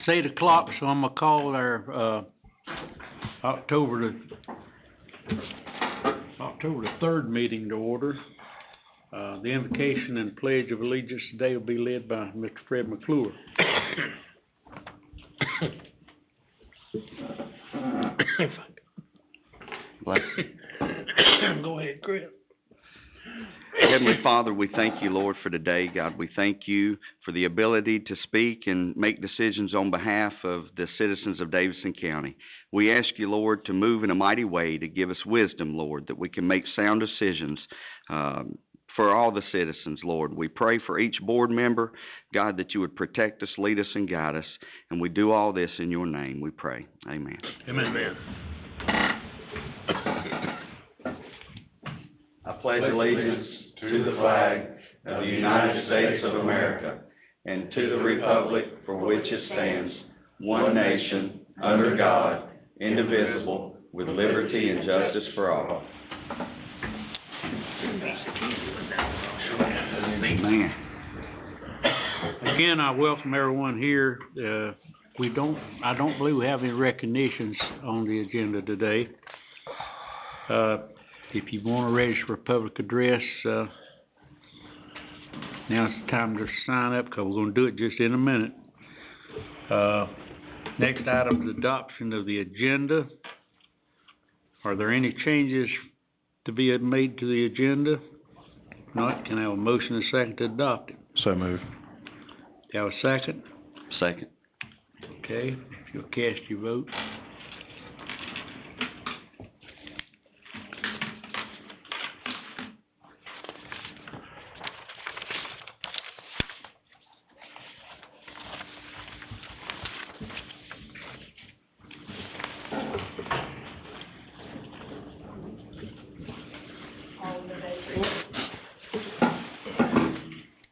It's 8 o'clock, so I'm gonna call our, October the 3rd meeting to order. The invocation and pledge of allegiance today will be led by Mr. Fred McClure. Bless you. Go ahead, Chris. Heavenly Father, we thank you, Lord, for today. God, we thank you for the ability to speak and make decisions on behalf of the citizens of Davidson County. We ask you, Lord, to move in a mighty way, to give us wisdom, Lord, that we can make sound decisions for all the citizens, Lord. We pray for each board member, God, that you would protect us, lead us, and guide us. And we do all this in your name, we pray. Amen. Amen. I pledge allegiance to the flag of the United States of America and to the republic for which it stands, one nation, under God, indivisible, with liberty and justice for all. Amen. Again, I welcome everyone here. I don't believe we have any recognitions on the agenda today. If you want to register for a public address, now's the time to sign up, because we're going to do it just in a minute. Next item is adoption of the agenda. Are there any changes to be made to the agenda? If not, can I have a motion and a second to adopt it? So moved. Do you have a second? Second. Okay, if you'll cast your vote.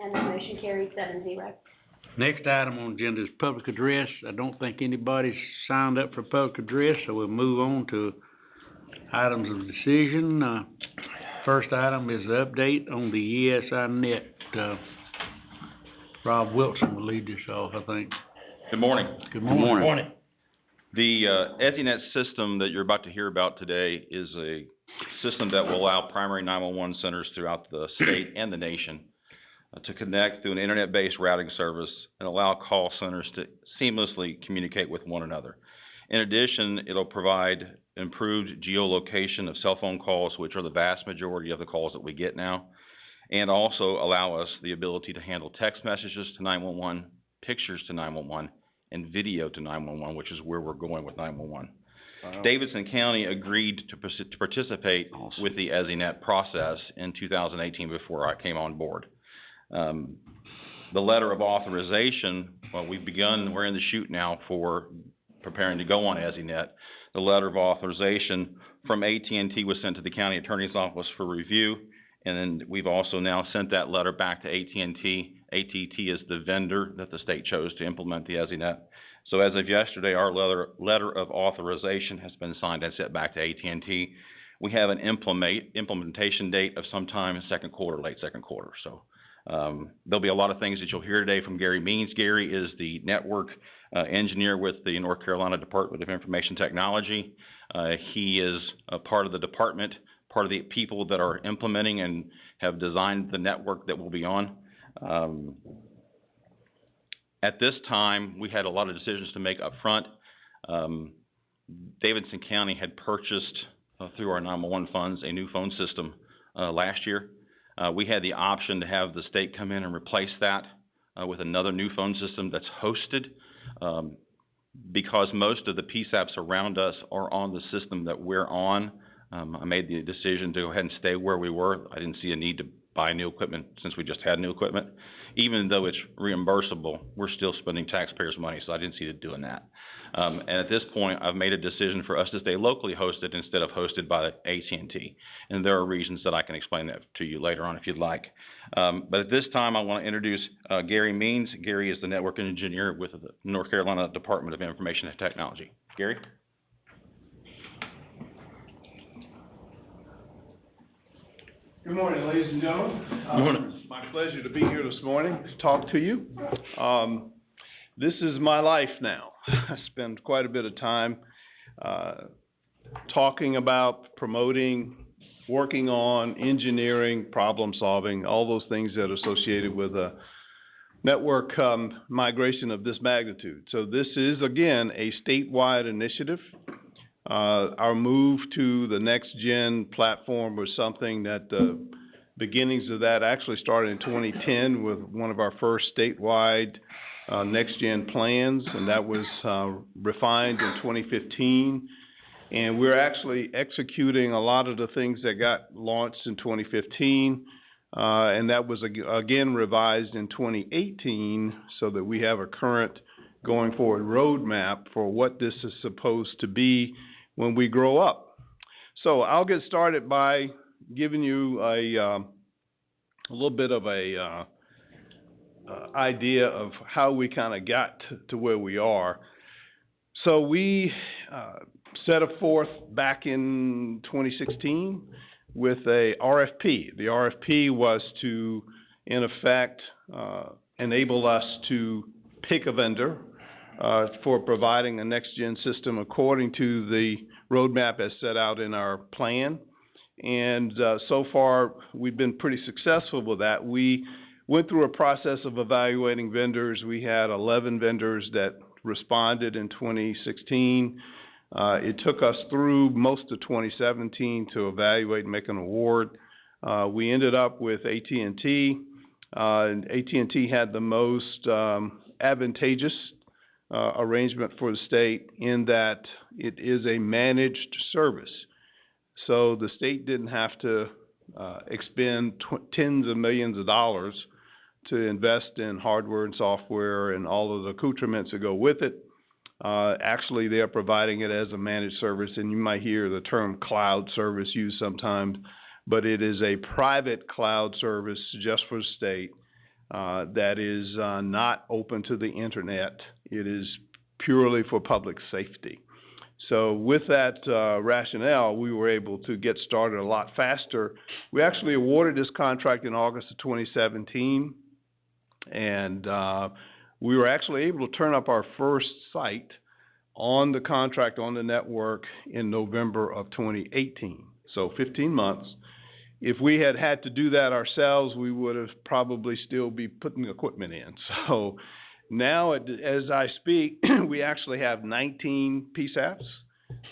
And the motion carries 7-0. Next item on the agenda is public address. I don't think anybody's signed up for public address, so we'll move on to items of decision. First item is the update on the ESInet. Rob Wilson will lead this off, I think. Good morning. Good morning. morning. The ESInet system that you're about to hear about today is a system that will allow primary 911 centers throughout the state and the nation to connect through an internet-based routing service and allow call centers to seamlessly communicate with one another. In addition, it'll provide improved geolocation of cell phone calls, which are the vast majority of the calls that we get now, and also allow us the ability to handle text messages to 911, pictures to 911, and video to 911, which is where we're going with 911. Wow. Davidson County agreed to participate Awesome. with the ESInet process in 2018 before I came on board. The letter of authorization, well, we're in the chute now for preparing to go on ESInet. The letter of authorization from AT&T was sent to the county attorney's office for review, and then we've also now sent that letter back to AT&T. AT&T is the vendor that the state chose to implement the ESInet. So as of yesterday, our letter of authorization has been signed and sent back to AT&T. We have an implementation date of sometime in second quarter, late second quarter. So there'll be a lot of things that you'll hear today from Gary Means. Gary is the network engineer with the North Carolina Department of Information Technology. He is a part of the department, part of the people that are implementing and have designed the network that we'll be on. At this time, we had a lot of decisions to make up front. Davidson County had purchased, through our 911 funds, a new phone system last year. We had the option to have the state come in and replace that with another new phone system that's hosted. Because most of the PSAPs around us are on the system that we're on, I made the decision to go ahead and stay where we were. I didn't see a need to buy new equipment since we just had new equipment. Even though it's reimbursable, we're still spending taxpayers' money, so I didn't see it doing that. And at this point, I've made a decision for us to stay locally hosted instead of hosted by AT&T. And there are reasons that I can explain that to you later on if you'd like. But at this time, I want to introduce Gary Means. Gary is the network engineer with the North Carolina Department of Information and Technology. Gary? Good morning, ladies and gentlemen. Good morning. It's my pleasure to be here this morning to talk to you. this is my life now. I spend quite a bit of time talking about, promoting, working on, engineering, problem solving, all those things that are associated with a network migration of this magnitude. So this is, again, a statewide initiative. Our move to the next-gen platform was something that the beginnings of that actually started in 2010 with one of our first statewide next-gen plans, and that was refined in 2015. And we're actually executing a lot of the things that got launched in 2015, and that was again revised in 2018 so that we have a current going forward roadmap for what this is supposed to be when we grow up. So I'll get started by giving you a little bit of a idea of how we kind of got to where we are. So we set forth back in 2016 with a RFP. The RFP was to, in effect, enable us to pick a vendor for providing a next-gen system according to the roadmap as set out in our plan. And so far, we've been pretty successful with that. We went through a process of evaluating vendors. We had 11 vendors that responded in 2016. It took us through most of 2017 to evaluate and make an award. We ended up with AT&T. AT&T had the most advantageous arrangement for the state in that it is a managed service. So the state didn't have to expend tens of millions of dollars to invest in hardware and software and all of the accoutrements that go with it. Actually, they are providing it as a managed service, and you might hear the term cloud service used sometimes, but it is a private cloud service just for the state that is not open to the internet. It is purely for public safety. So with that rationale, we were able to get started a lot faster. We actually awarded this contract in August of 2017, and we were actually able to turn up our first site on the contract on the network in November of 2018, so 15 months. If we had had to do that ourselves, we would have probably still be putting equipment in. So now, as I speak, we actually have 19 PSAPs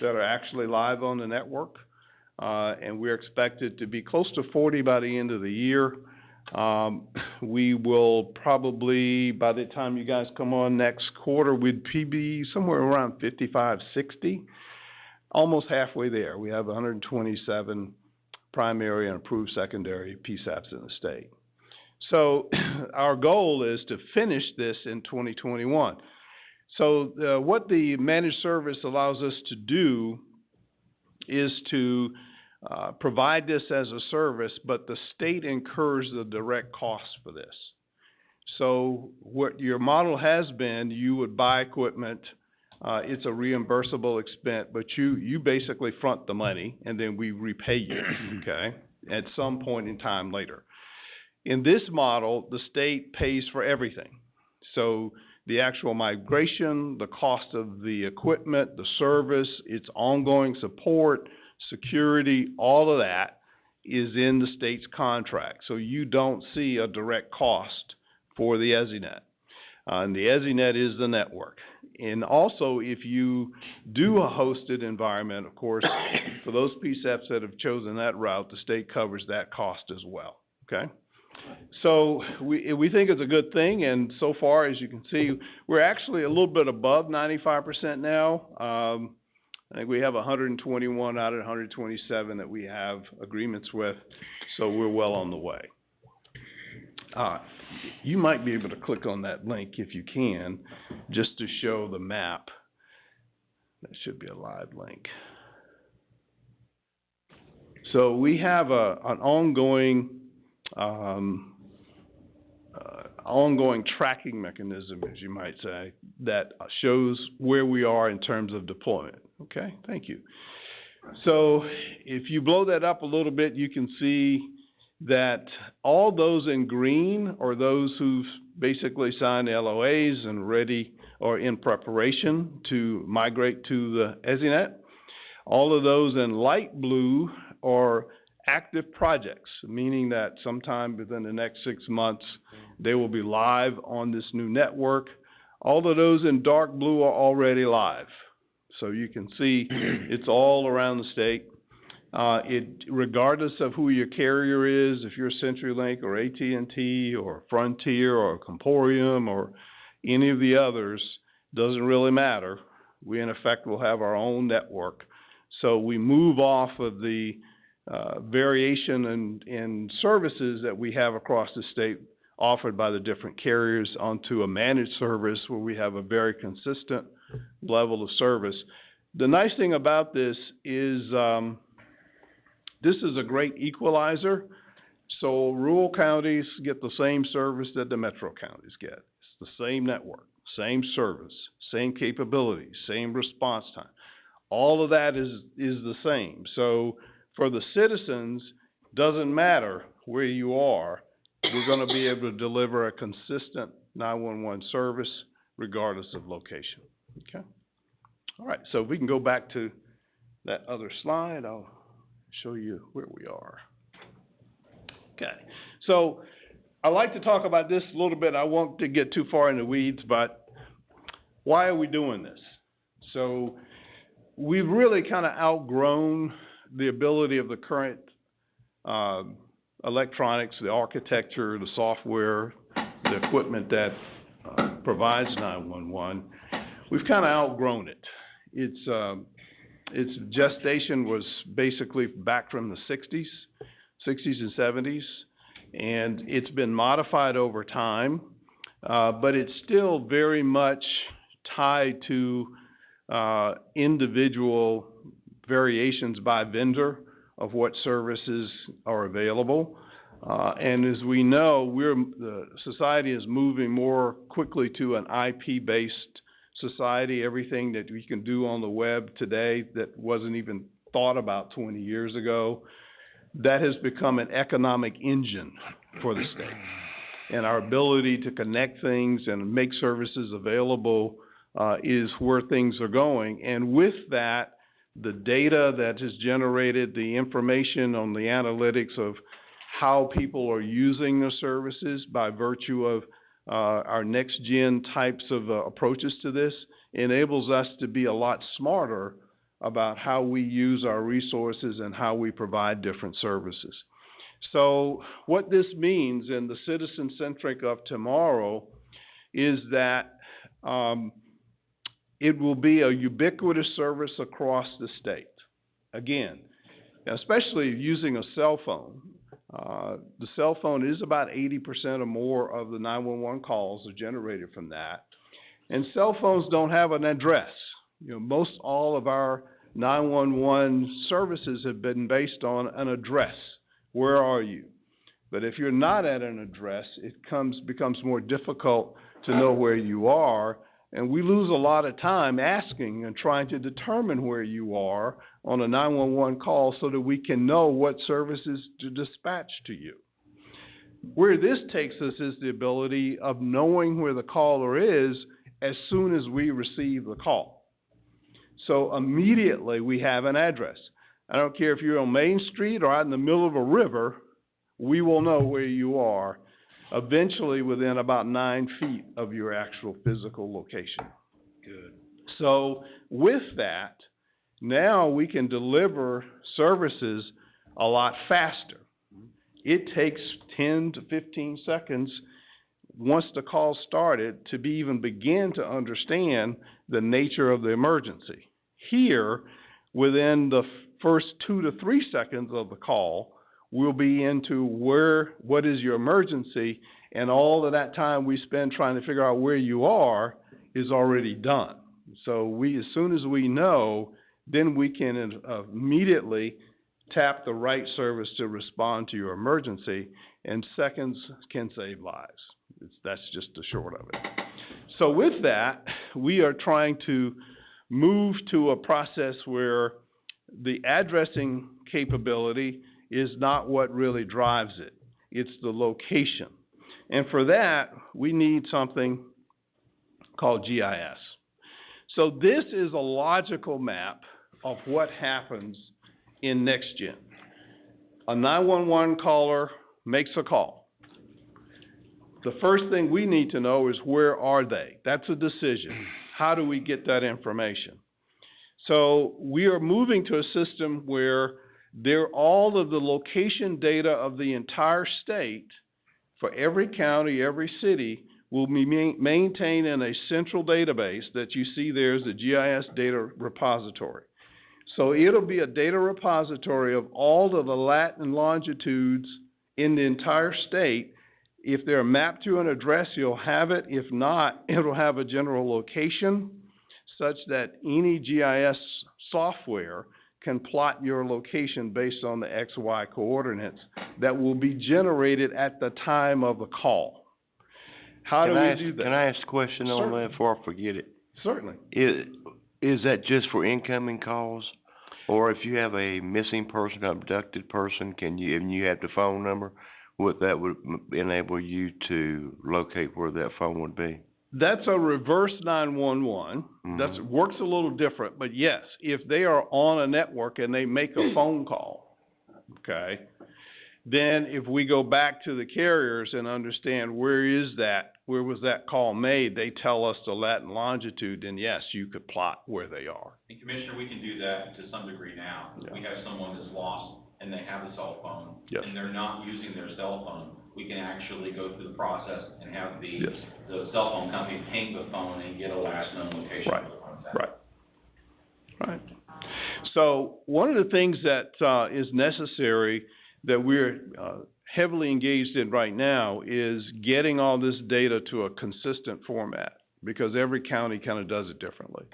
that are actually live on the network, and we're expected to be close to 40 by the end of the year. We will probably, by the time you guys come on next quarter, we'd be somewhere around 55, 60, almost halfway there. We have 127 primary and approved secondary PSAPs in the state. So our goal is to finish this in 2021. So what the managed service allows us to do is to provide this as a service, but the state incurs the direct costs for this. So what your model has been, you would buy equipment, it's a reimbursable expense, but you basically front the money and then we repay you, okay, at some point in time later. In this model, the state pays for everything. So the actual migration, the cost of the equipment, the service, its ongoing support, security, all of that is in the state's contract. So you don't see a direct cost for the EZNet. And the EZNet is the network. And also, if you do a hosted environment, of course, for those PSAPs that have chosen that route, the state covers that cost as well, okay? So we think it's a good thing, and so far, as you can see, we're actually a little bit above 95% now. I think we have 121 out of 127 that we have agreements with, so we're well on the way. You might be able to click on that link if you can, just to show the map. That should be a live link. So we have an ongoing tracking mechanism, as you might say, that shows where we are in terms of deployment. Okay, thank you. So if you blow that up a little bit, you can see that all those in green are those who've basically signed LOAs and ready or in preparation to migrate to the EZNet. All of those in light blue are active projects, meaning that sometime within the next 6 months, they will be live on this new network. All of those in dark blue are already live. So you can see it's all around the state. Regardless of who your carrier is, if you're CenturyLink or AT&T or Frontier or Comporium or any of the others, doesn't really matter. We, in effect, will have our own network. So we move off of the variation in services that we have across the state offered by the different carriers onto a managed service where we have a very consistent level of service. The nice thing about this is a great equalizer. So rural counties get the same service that the metro counties get. It's the same network, same service, same capabilities, same response time. All of that is the same. So for the citizens, doesn't matter where you are, we're going to be able to deliver a consistent 911 service regardless of location. Okay? All right, so if we can go back to that other slide, I'll show you where we are. Okay, so I like to talk about this a little bit. I won't get too far in the weeds, but why are we doing this? So we've really kind of outgrown the ability of the current electronics, the architecture, the software, the equipment that provides 911. We've kind of outgrown it. Its gestation was basically back from the 60s and 70s, and it's been modified over time, but it's still very much tied to individual variations by vendor of what services are available. And as we know, the society is moving more quickly to an IP-based society. Everything that we can do on the web today that wasn't even thought about 20 years ago, that has become an economic engine for the state. And our ability to connect things and make services available is where things are going. And with that, the data that is generated, the information on the analytics of how people are using the services by virtue of our next-gen types of approaches to this enables us to be a lot smarter about how we use our resources and how we provide different services. So what this means in the citizen-centric of tomorrow is that it will be a ubiquitous service across the state. Again, especially using a cell phone. The cell phone is about 80% or more of the 911 calls are generated from that. And cell phones don't have an address. You know, most all of our 911 services have been based on an address. Where are you? But if you're not at an address, it becomes more difficult to know where you are. And we lose a lot of time asking and trying to determine where you are on a 911 call so that we can know what services to dispatch to you. Where this takes us is the ability of knowing where the caller is as soon as we receive the call. So immediately we have an address. I don't care if you're on Main Street or out in the middle of a river, we will know where you are eventually within about 9 feet of your actual physical location. Good. So with that, now we can deliver services a lot faster. It takes 10 to 15 seconds once the call started to even begin to understand the nature of the emergency. Here, within the first 2 to 3 seconds of the call, we'll be into what is your emergency, and all of that time we spend trying to figure out where you are is already done. So as soon as we know, then we can immediately tap the right service to respond to your emergency, and seconds can save lives. That's just the short of it. So with that, we are trying to move to a process where the addressing capability is not what really drives it. It's the location. And for that, we need something called GIS. So this is a logical map of what happens in NextGen. A 911 caller makes a call. The first thing we need to know is where are they? That's a decision. How do we get that information? So we are moving to a system where all of the location data of the entire state for every county, every city will be maintained in a central database that you see there as the GIS data repository. So it'll be a data repository of all of the lat and longitudes in the entire state. If they're mapped to an address, you'll have it. If not, it'll have a general location such that any GIS software can plot your location based on the XY coordinates that will be generated at the time of the call. How do we do that? Can I ask a question on Certainly. that before I forget it? Certainly. Is that just for incoming calls? Or if you have a missing person, abducted person, and you have the phone number, would enable you to locate where that phone would be? That's a reverse 911. That works a little different, but yes, if they are on a network and they make a phone call, okay, then if we go back to the carriers and understand where was that call made, they tell us the lat and longitude, then yes, you could plot where they are. And Commissioner, we can do that to some degree now. Yeah. We have someone that's lost and they have a cell phone. Yes. And they're not using their cell phone. We can actually go through the process and have the Yes. cell phone company ping the phone and get a last known location Right. for the contact. Right. So one of the things that is necessary that we're heavily engaged in right now is getting all this data to a consistent format, because every county kind of does it differently.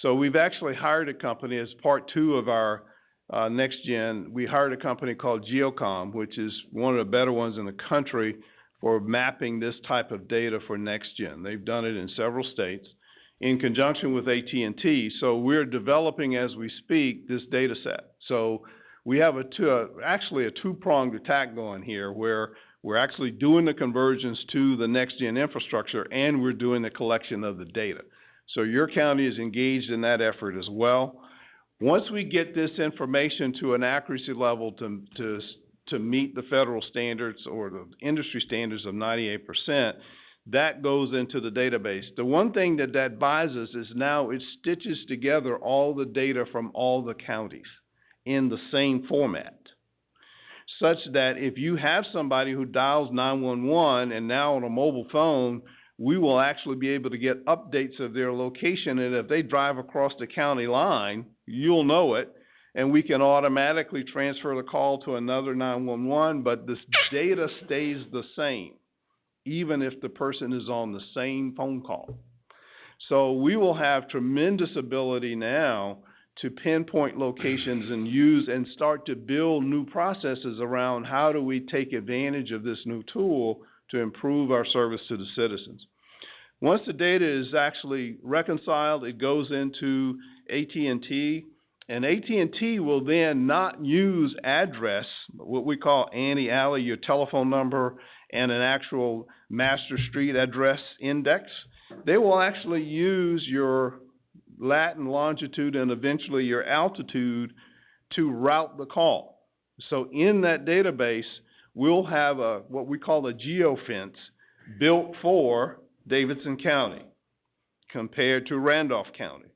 So we've actually hired a company as part 2 of our NextGen. We hired a company called Geocom, which is one of the better ones in the country for mapping this type of data for NextGen. They've done it in several states in conjunction with AT&T. So we're developing as we speak this data set. So we have actually a 2-pronged attack going here, where we're actually doing the conversions to the NextGen infrastructure and we're doing the collection of the data. So your county is engaged in that effort as well. Once we get this information to an accuracy level to meet the federal standards or the industry standards of 98%, that goes into the database. The one thing that buys us is now it stitches together all the data from all the counties in the same format, such that if you have somebody who dials 911 and now on a mobile phone, we will actually be able to get updates of their location, and if they drive across the county line, you'll know it, and we can automatically transfer the call to another 911, but this data stays the same, even if the person is on the same phone call. So we will have tremendous ability now to pinpoint locations and use and start to build new processes around how do we take advantage of this new tool to improve our service to the citizens. Once the data is actually reconciled, it goes into AT&T, and AT&T will then not use address, what we call Annie Alley, your telephone number, and an actual master street address index. They will actually use your lat and longitude and eventually your altitude to route the call. So in that database, we'll have what we call a geofence built for Davidson County compared to Randolph County,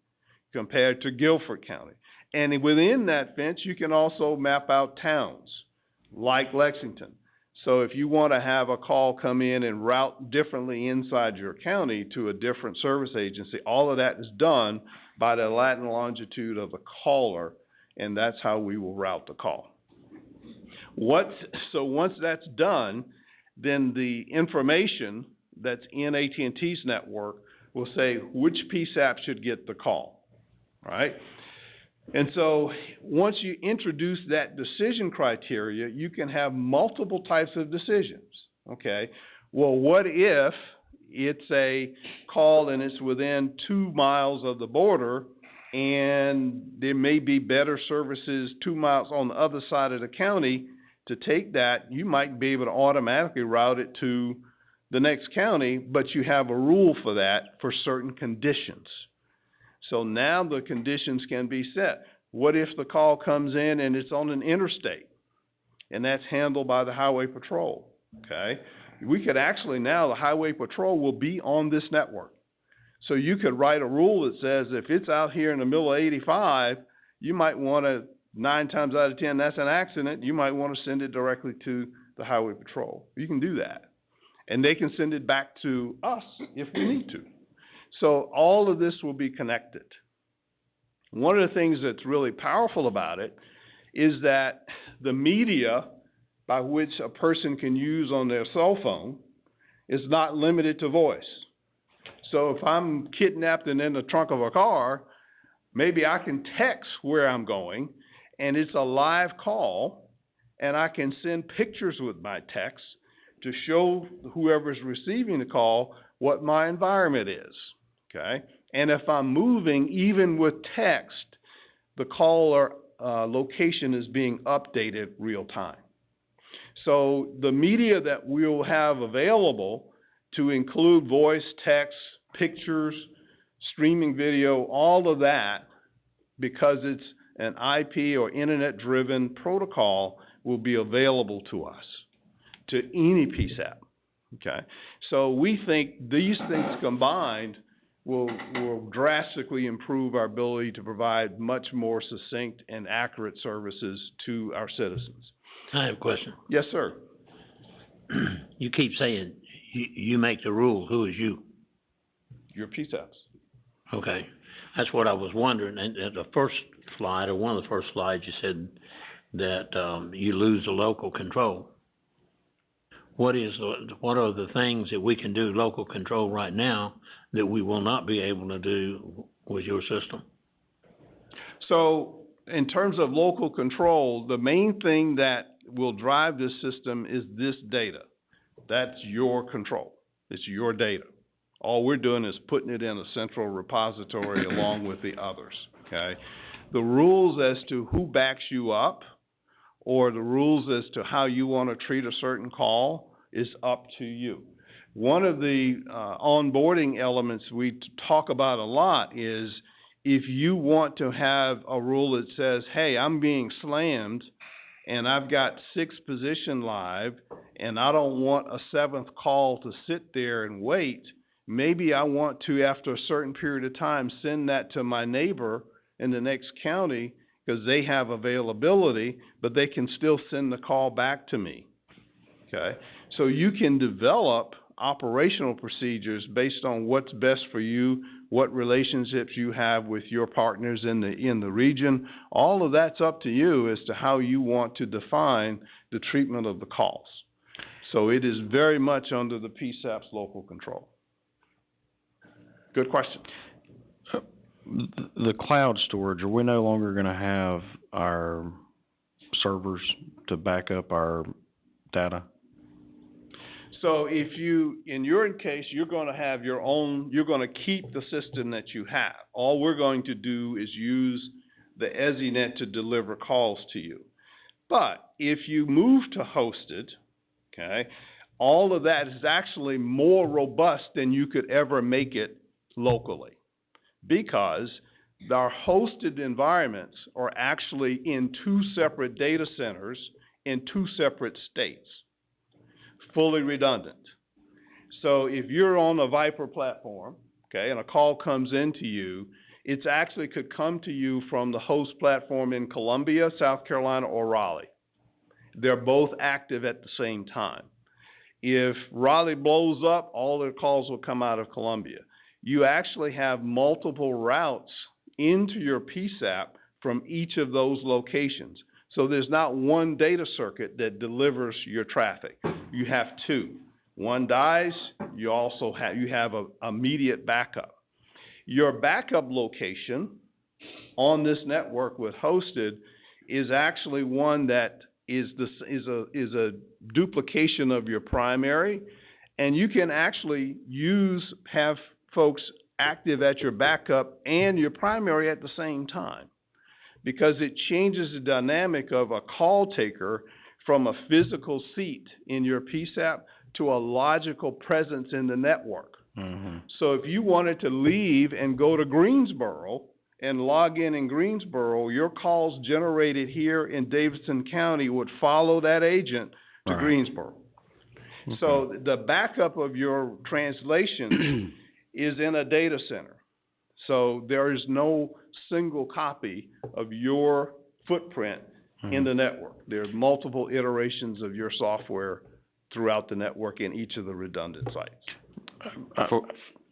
compared to Guilford County. And within that fence, you can also map out towns like Lexington. So if you want to have a call come in and route differently inside your county to a different service agency, all of that is done by the lat and longitude of the caller, and that's how we will route the call. So once that's done, then the information that's in AT&T's network will say which PSAP should get the call, right? And so once you introduce that decision criteria, you can have multiple types of decisions, okay? Well, what if it's a call and it's within 2 miles of the border and there may be better services 2 miles on the other side of the county to take that. You might be able to automatically route it to the next county, but you have a rule for that for certain conditions. So now the conditions can be set. What if the call comes in and it's on an interstate, and that's handled by the Highway Patrol, okay? We could actually now, the Highway Patrol will be on this network. So you could write a rule that says if it's out here in the middle of 85, you might want to, 9 times out of 10, that's an accident, you might want to send it directly to the Highway Patrol. You can do that. And they can send it back to us if we need to. So all of this will be connected. One of the things that's really powerful about it is that the media by which a person can use on their cell phone is not limited to voice. So if I'm kidnapped and in the trunk of a car, maybe I can text where I'm going, and it's a live call, and I can send pictures with my text to show whoever's receiving the call what my environment is, okay? And if I'm moving, even with text, the caller location is being updated real time. So the media that we'll have available to include voice, text, pictures, streaming video, all of that, because it's an IP or internet-driven protocol, will be available to us, to any PSAP, okay? So we think these things combined will drastically improve our ability to provide much more succinct and accurate services to our citizens. I have a question. Yes, sir. You keep saying you make the rule. Who is you? Your PSAPs. Okay. That's what I was wondering. And at the first slide, or one of the first slides, you said that you lose the local control. What are the things that we can do local control right now that we will not be able to do with your system? So in terms of local control, the main thing that will drive this system is this data. That's your control. It's your data. All we're doing is putting it in a central repository along with the others, okay? The rules as to who backs you up or the rules as to how you want to treat a certain call is up to you. One of the onboarding elements we talk about a lot is if you want to have a rule that says, hey, I'm being slammed and I've got 6 position live and I don't want a 7th call to sit there and wait, maybe I want to, after a certain period of time, send that to my neighbor in the next county because they have availability, but they can still send the call back to me, okay? So you can develop operational procedures based on what's best for you, what relationships you have with your partners in the region. All of that's up to you as to how you want to define the treatment of the calls. So it is very much under the PSAP's local control. Good question. The cloud storage, are we no longer going to have our servers to back up our data? So if you, in your case, you're going to have your own, you're going to keep the system that you have. All we're going to do is use the EZNet to deliver calls to you. But if you move to hosted, okay, all of that is actually more robust than you could ever make it locally, because our hosted environments are actually in 2 separate data centers in 2 separate states, fully redundant. So if you're on a Viper platform, okay, and a call comes into you, it actually could come to you from the host platform in Columbia, South Carolina, or Raleigh. They're both active at the same time. If Raleigh blows up, all their calls will come out of Columbia. You actually have multiple routes into your PSAP from each of those locations. So there's not one data circuit that delivers your traffic. You have 2. One dies, you also have, a immediate backup. Your backup location on this network with hosted is actually one that is a duplication of your primary, and you can actually have folks active at your backup and your primary at the same time, because it changes the dynamic of a call taker from a physical seat in your PSAP to a logical presence in the network. Mm-hmm. So if you wanted to leave and go to Greensboro and log in Greensboro, your calls generated here in Davidson County would follow that agent to Right. Greensboro. So the backup of your translation is in a data center. So there is no single copy of your footprint in the network. There are multiple iterations of your software throughout the network in each of the redundant sites.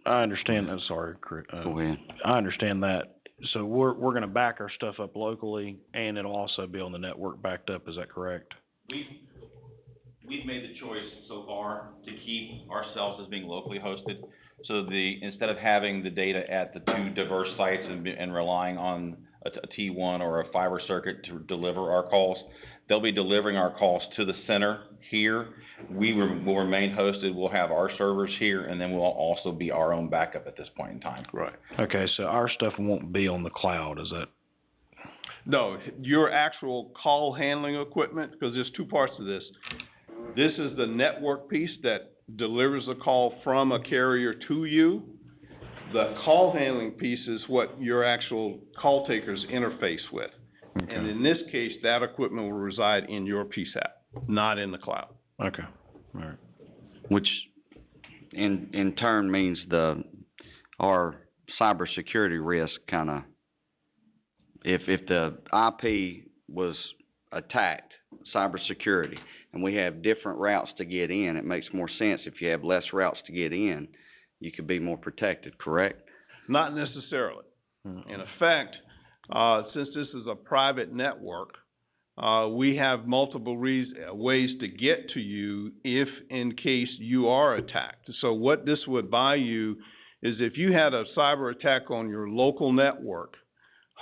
I understand that, sorry, Chris. Go ahead. I understand that. So we're gonna back our stuff up locally, and it'll also be on the network backed up, is that correct? We've made the choice so far to keep ourselves as being locally hosted. So instead of having the data at the two diverse sites and relying on a T1 or a fiber circuit to deliver our calls, they'll be delivering our calls to the center here. Will remain hosted, we'll have our servers here, and then we'll also be our own backup at this point in time. Right. Okay, so our stuff won't be on the cloud, is that? No, your actual call handling equipment, because there's two parts to this. This is the network piece that delivers a call from a carrier to you. The call handling piece is what your actual call takers interface with. Okay. And in this case, that equipment will reside in your PSAP, not in the cloud. Okay, all right. Which in turn means our cybersecurity risk kinda, if the IP was attacked, cybersecurity, and we have different routes to get in, it makes more sense if you have less routes to get in, you could be more protected, correct? Not necessarily. In effect, since this is a private network, we have multiple ways to get to you if in case you are attacked. So what this would buy you is if you had a cyber attack on your local network,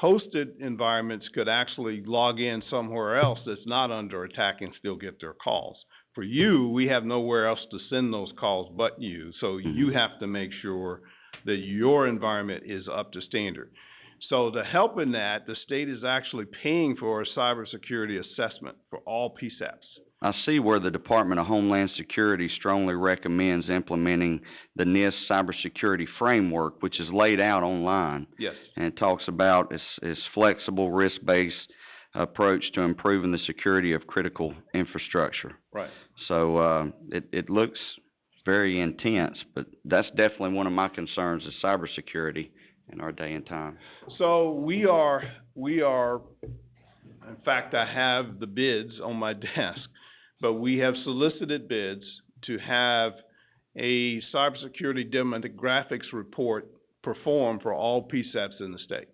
hosted environments could actually log in somewhere else that's not under attack and still get their calls. For you, we have nowhere else to send those calls but you, so you have to make sure that your environment is up to standard. So to help in that, the state is actually paying for a cybersecurity assessment for all PSAPs. I see where the Department of Homeland Security strongly recommends implementing the NIST cybersecurity framework, which is laid out online. Yes. And it talks about its flexible, risk-based approach to improving the security of critical infrastructure. Right. So, it looks very intense, but that's definitely one of my concerns is cybersecurity in our day and time. So we are, in fact, I have the bids on my desk, but we have solicited bids to have a cybersecurity demographics report performed for all PSAPs in the state.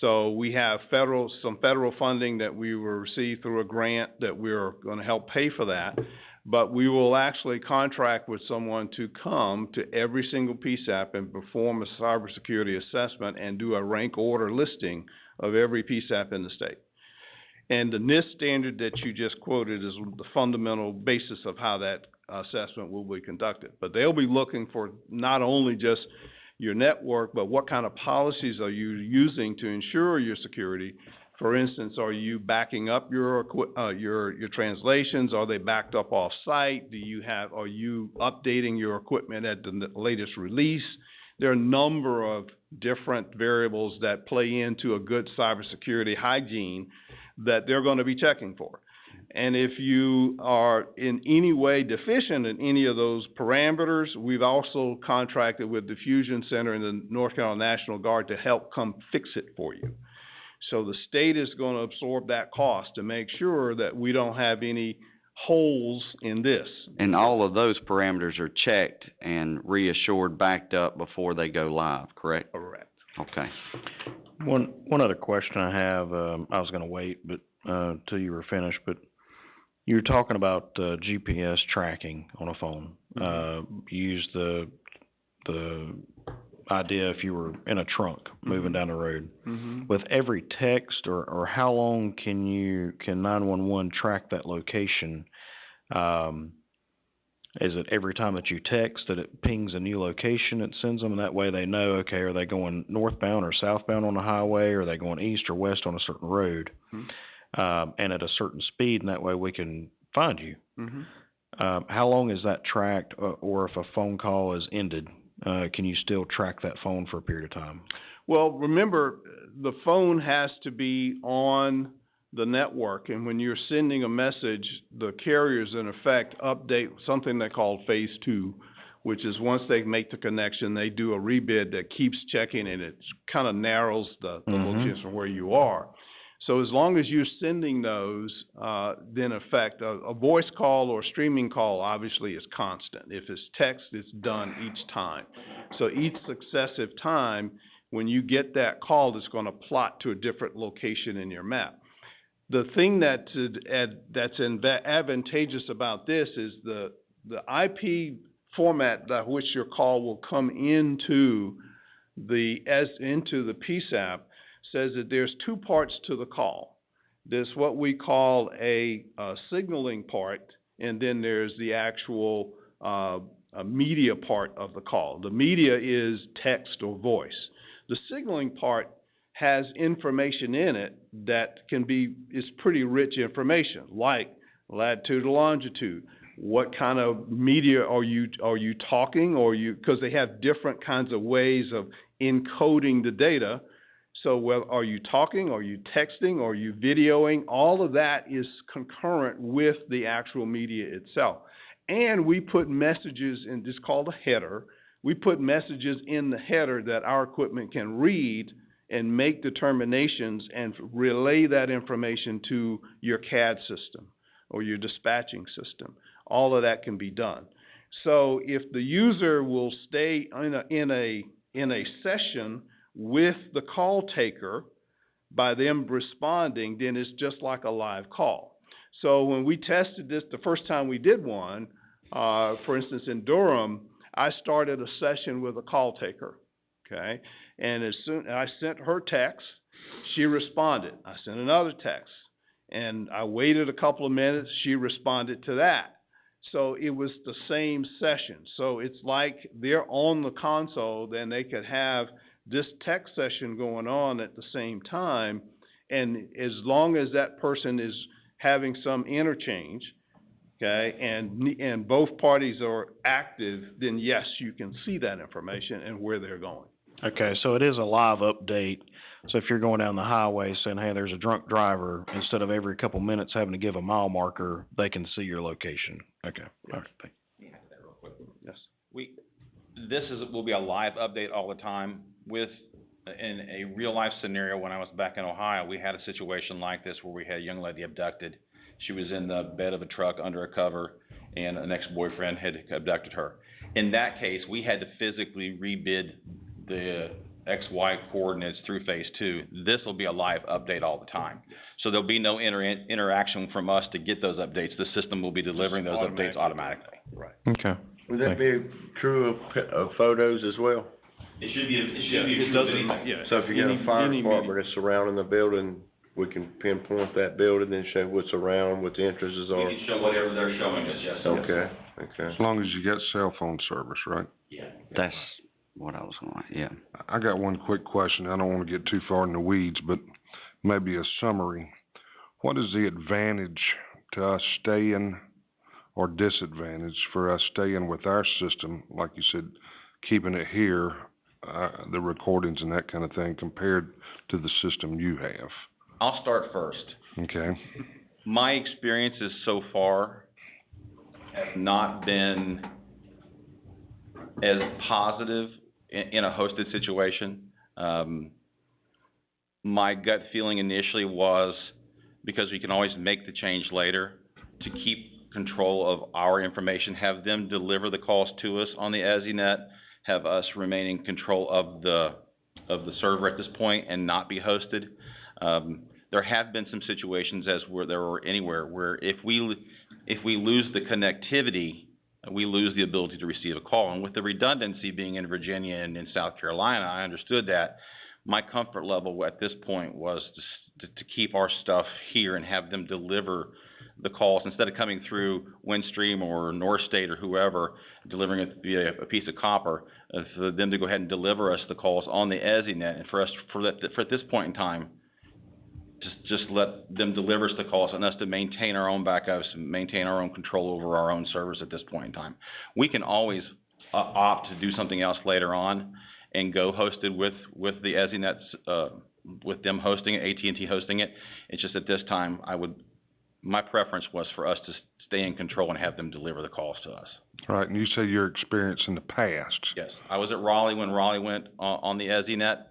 So we have some federal funding that we will receive through a grant that we're going to help pay for that. But we will actually contract with someone to come to every single PSAP and perform a cybersecurity assessment and do a rank order listing of every PSAP in the state. And the NIST standard that you just quoted is the fundamental basis of how that assessment will be conducted. But they'll be looking for not only just your network, but what kind of policies are you using to ensure your security. For instance, are you backing up your translations? Are they backed up off-site? Are you updating your equipment at the latest release? There are a number of different variables that play into a good cybersecurity hygiene that they're going to be checking for. And if you are in any way deficient in any of those parameters, we've also contracted with the Fusion Center and the North Carolina National Guard to help come fix it for you. So the state is going to absorb that cost to make sure that we don't have any holes in this. And all of those parameters are checked and reassured, backed up before they go live, correct? Correct. Okay. One other question I have, I was gonna wait, but, till you were finished, but you were talking about, GPS tracking on a phone. You used the idea if you were in a trunk moving down the road. With every text or how long can 911 track that location, Is it every time that you text that it pings a new location, it sends them, and that way they know, okay, are they going northbound or southbound on the highway, or are they going east or west on a certain road? And at a certain speed, and that way we can find you. How long is that tracked, or if a phone call is ended, can you still track that phone for a period of time? Well, remember, the phone has to be on the network, and when you're sending a message, the carriers in effect update something they call phase 2, which is once they make the connection, they do a rebid that keeps checking, and it kind of narrows the location from where you are. So as long as you're sending those, then in effect, a voice call or a streaming call obviously is constant. If it's text, it's done each time. So each successive time, when you get that call, it's going to plot to a different location in your map. The thing that's advantageous about this is the IP format that which your call will come into the PSAP says that there's two parts to the call. There's what we call a signaling part, and then there's the actual media part of the call. The media is text or voice. The signaling part has information in it that is pretty rich information, like latitude or longitude. What kind of media are you talking, because they have different kinds of ways of encoding the data. So, well, are you talking, are you texting, are you videoing? All of that is concurrent with the actual media itself. And we put messages in, this called a header. We put messages in the header that our equipment can read and make determinations and relay that information to your CAD system or your dispatching system. All of that can be done. So if the user will stay in a session with the call taker by them responding, then it's just like a live call. So when we tested this, the first time we did one, for instance in Durham, I started a session with a call taker, okay? And I sent her text, she responded. I sent another text, and I waited a couple of minutes, she responded to that. So it was the same session. So it's like they're on the console, then they could have this text session going on at the same time, and as long as that person is having some interchange, okay, and both parties are active, then yes, you can see that information and where they're going. Okay, so it is a live update. So if you're going down the highway saying, hey, there's a drunk driver, instead of every couple minutes having to give a mile marker, they can see your location. Okay. All right. Thank you. Yes. This will be a live update all the time. In a real life scenario, when I was back in Ohio, we had a situation like this where we had a young lady abducted. She was in the bed of a truck under a cover, and an ex-boyfriend had abducted her. In that case, we had to physically rebid the XY coordinates through phase 2. This will be a live update all the time. So there'll be no interaction from us to get those updates. The system will be delivering those updates automatically. Right. Okay. Would that be true of photos as well? It should be It doesn't, yeah. So if you got a fire any department that's surrounding the building, we can pinpoint that building and show what's around, what the entrances are? We can show whatever they're showing us, yes. Okay. As long as you get cell phone service, right? Yeah. That's what I was going, yeah. I got one quick question. I don't want to get too far in the weeds, but maybe a summary. What is the advantage to us staying, or disadvantage for us staying with our system, like you said, keeping it here, the recordings and that kind of thing, compared to the system you have? I'll start first. Okay. My experiences so far have not been as positive in a hosted situation. My gut feeling initially was, because we can always make the change later, to keep control of our information, have them deliver the calls to us on the EZNet, have us remain in control of the server at this point and not be hosted. There have been some situations, as where there were anywhere, where if we lose the connectivity, we lose the ability to receive a call. And with the redundancy being in Virginia and in South Carolina, I understood that. My comfort level at this point was to keep our stuff here and have them deliver the calls instead of coming through Windstream or North State or whoever, delivering it via a piece of copper, for them to go ahead and deliver us the calls on the EZNet, and for at this point in time, just let them deliver us the calls and us to maintain our own backups and maintain our own control over our own servers at this point in time. We can always opt to do something else later on and go hosted with the EZNet, with them hosting it, AT&T hosting it. It's just at this time, my preference was for us to stay in control and have them deliver the calls to us. Right, and you say your experience in the past. Yes, I was at Raleigh when Raleigh went on the EZNet.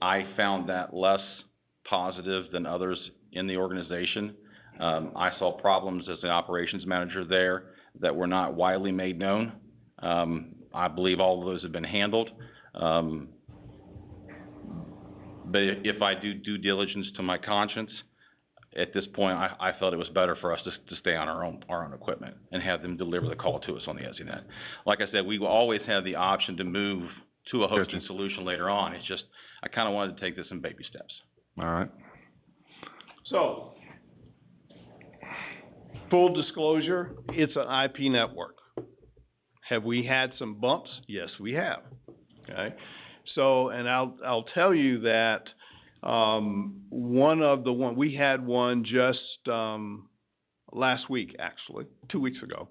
I found that less positive than others in the organization. I saw problems as the operations manager there that were not widely made known. I believe all of those have been handled. But if I do due diligence to my conscience, at this point, I felt it was better for us to stay on our own equipment and have them deliver the call to us on the EZNet. Like I said, we will always have the option to move to a hosted solution later on. It's just, I kind of wanted to take this in baby steps. All right. So, full disclosure, it's an IP network. Have we had some bumps? Yes, we have. Okay. So, and I'll tell you that we had one just last week, actually, 2 weeks ago,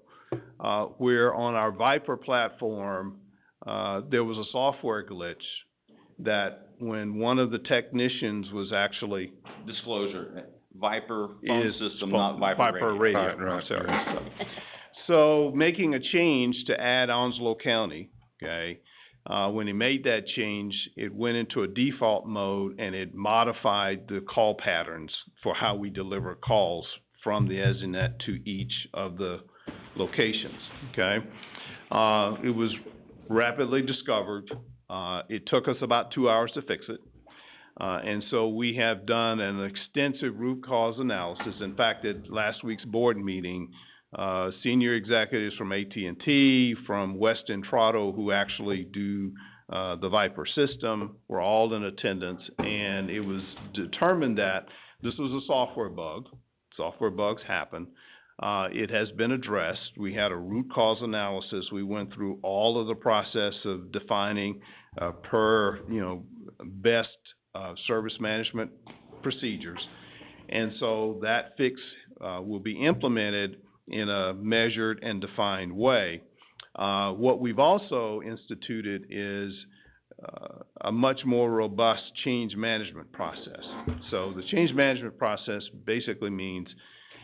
where on our Viper platform, there was a software glitch that when one of the technicians was actually... Disclosure, Viper phone system, not Viper radio. Right. Sorry. So making a change to add Onslow County, okay, when he made that change, it went into a default mode and it modified the call patterns for how we deliver calls from the EZNet to each of the locations, okay? It was rapidly discovered. It took us about 2 hours to fix it. And so we have done an extensive root cause analysis. In fact, at last week's board meeting, senior executives from AT&T, from West Entrado, who actually do the Viper system, were all in attendance, and it was determined that this was a software bug. Software bugs happen. It has been addressed. We had a root cause analysis. We went through all of the process of defining best service management procedures, and so that fix will be implemented in a measured and defined way. What we've also instituted is a much more robust change management process. So the change management process basically means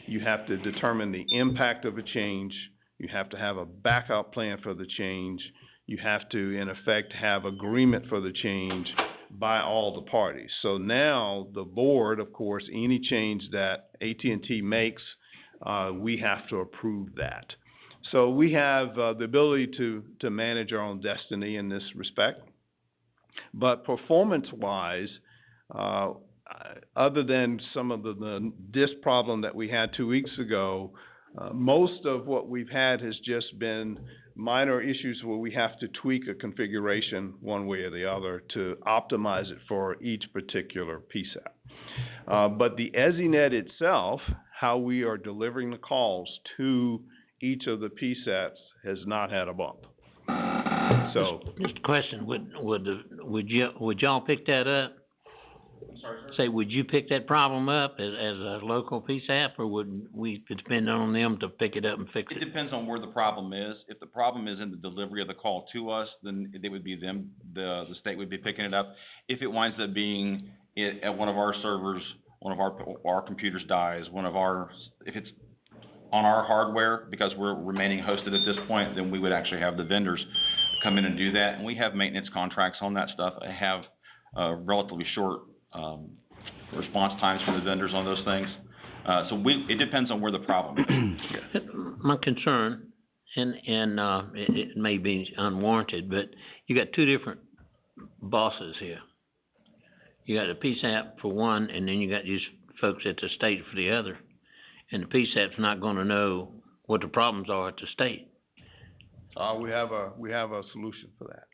you have to determine the impact of a change, you have to have a backup plan for the change, you have to, in effect, have agreement for the change by all the parties. So now the board, of course, any change that AT&T makes, we have to approve that. So we have the ability to manage our own destiny in this respect. But performance-wise, other than some of the disk problem that we had 2 weeks ago, most of what we've had has just been minor issues where we have to tweak a configuration one way or the other to optimize it for each particular PSAP. But the EZNet itself, how we are delivering the calls to each of the PSAPs, has not had a bump. So, Just a question, would y'all pick that up? Sorry, sir? Say, would you pick that problem up as a local PSAP, or would we depend on them to pick it up and fix It it? depends on where the problem is. If the problem is in the delivery of the call to us, then it would be them, the state would be picking it up. If it winds up being at one of our servers, one of our computers dies, if it's on our hardware, because we're remaining hosted at this point, then we would actually have the vendors come in and do that. And we have maintenance contracts on that stuff. I have relatively short response times for the vendors on those things. So it depends on where the problem is. My concern, and it may be unwarranted, but you got two different bosses here. You got a PSAP for one, and then you got these folks at the state for the other. And the PSAP's not gonna know what the problems are at the state. we have a solution for that.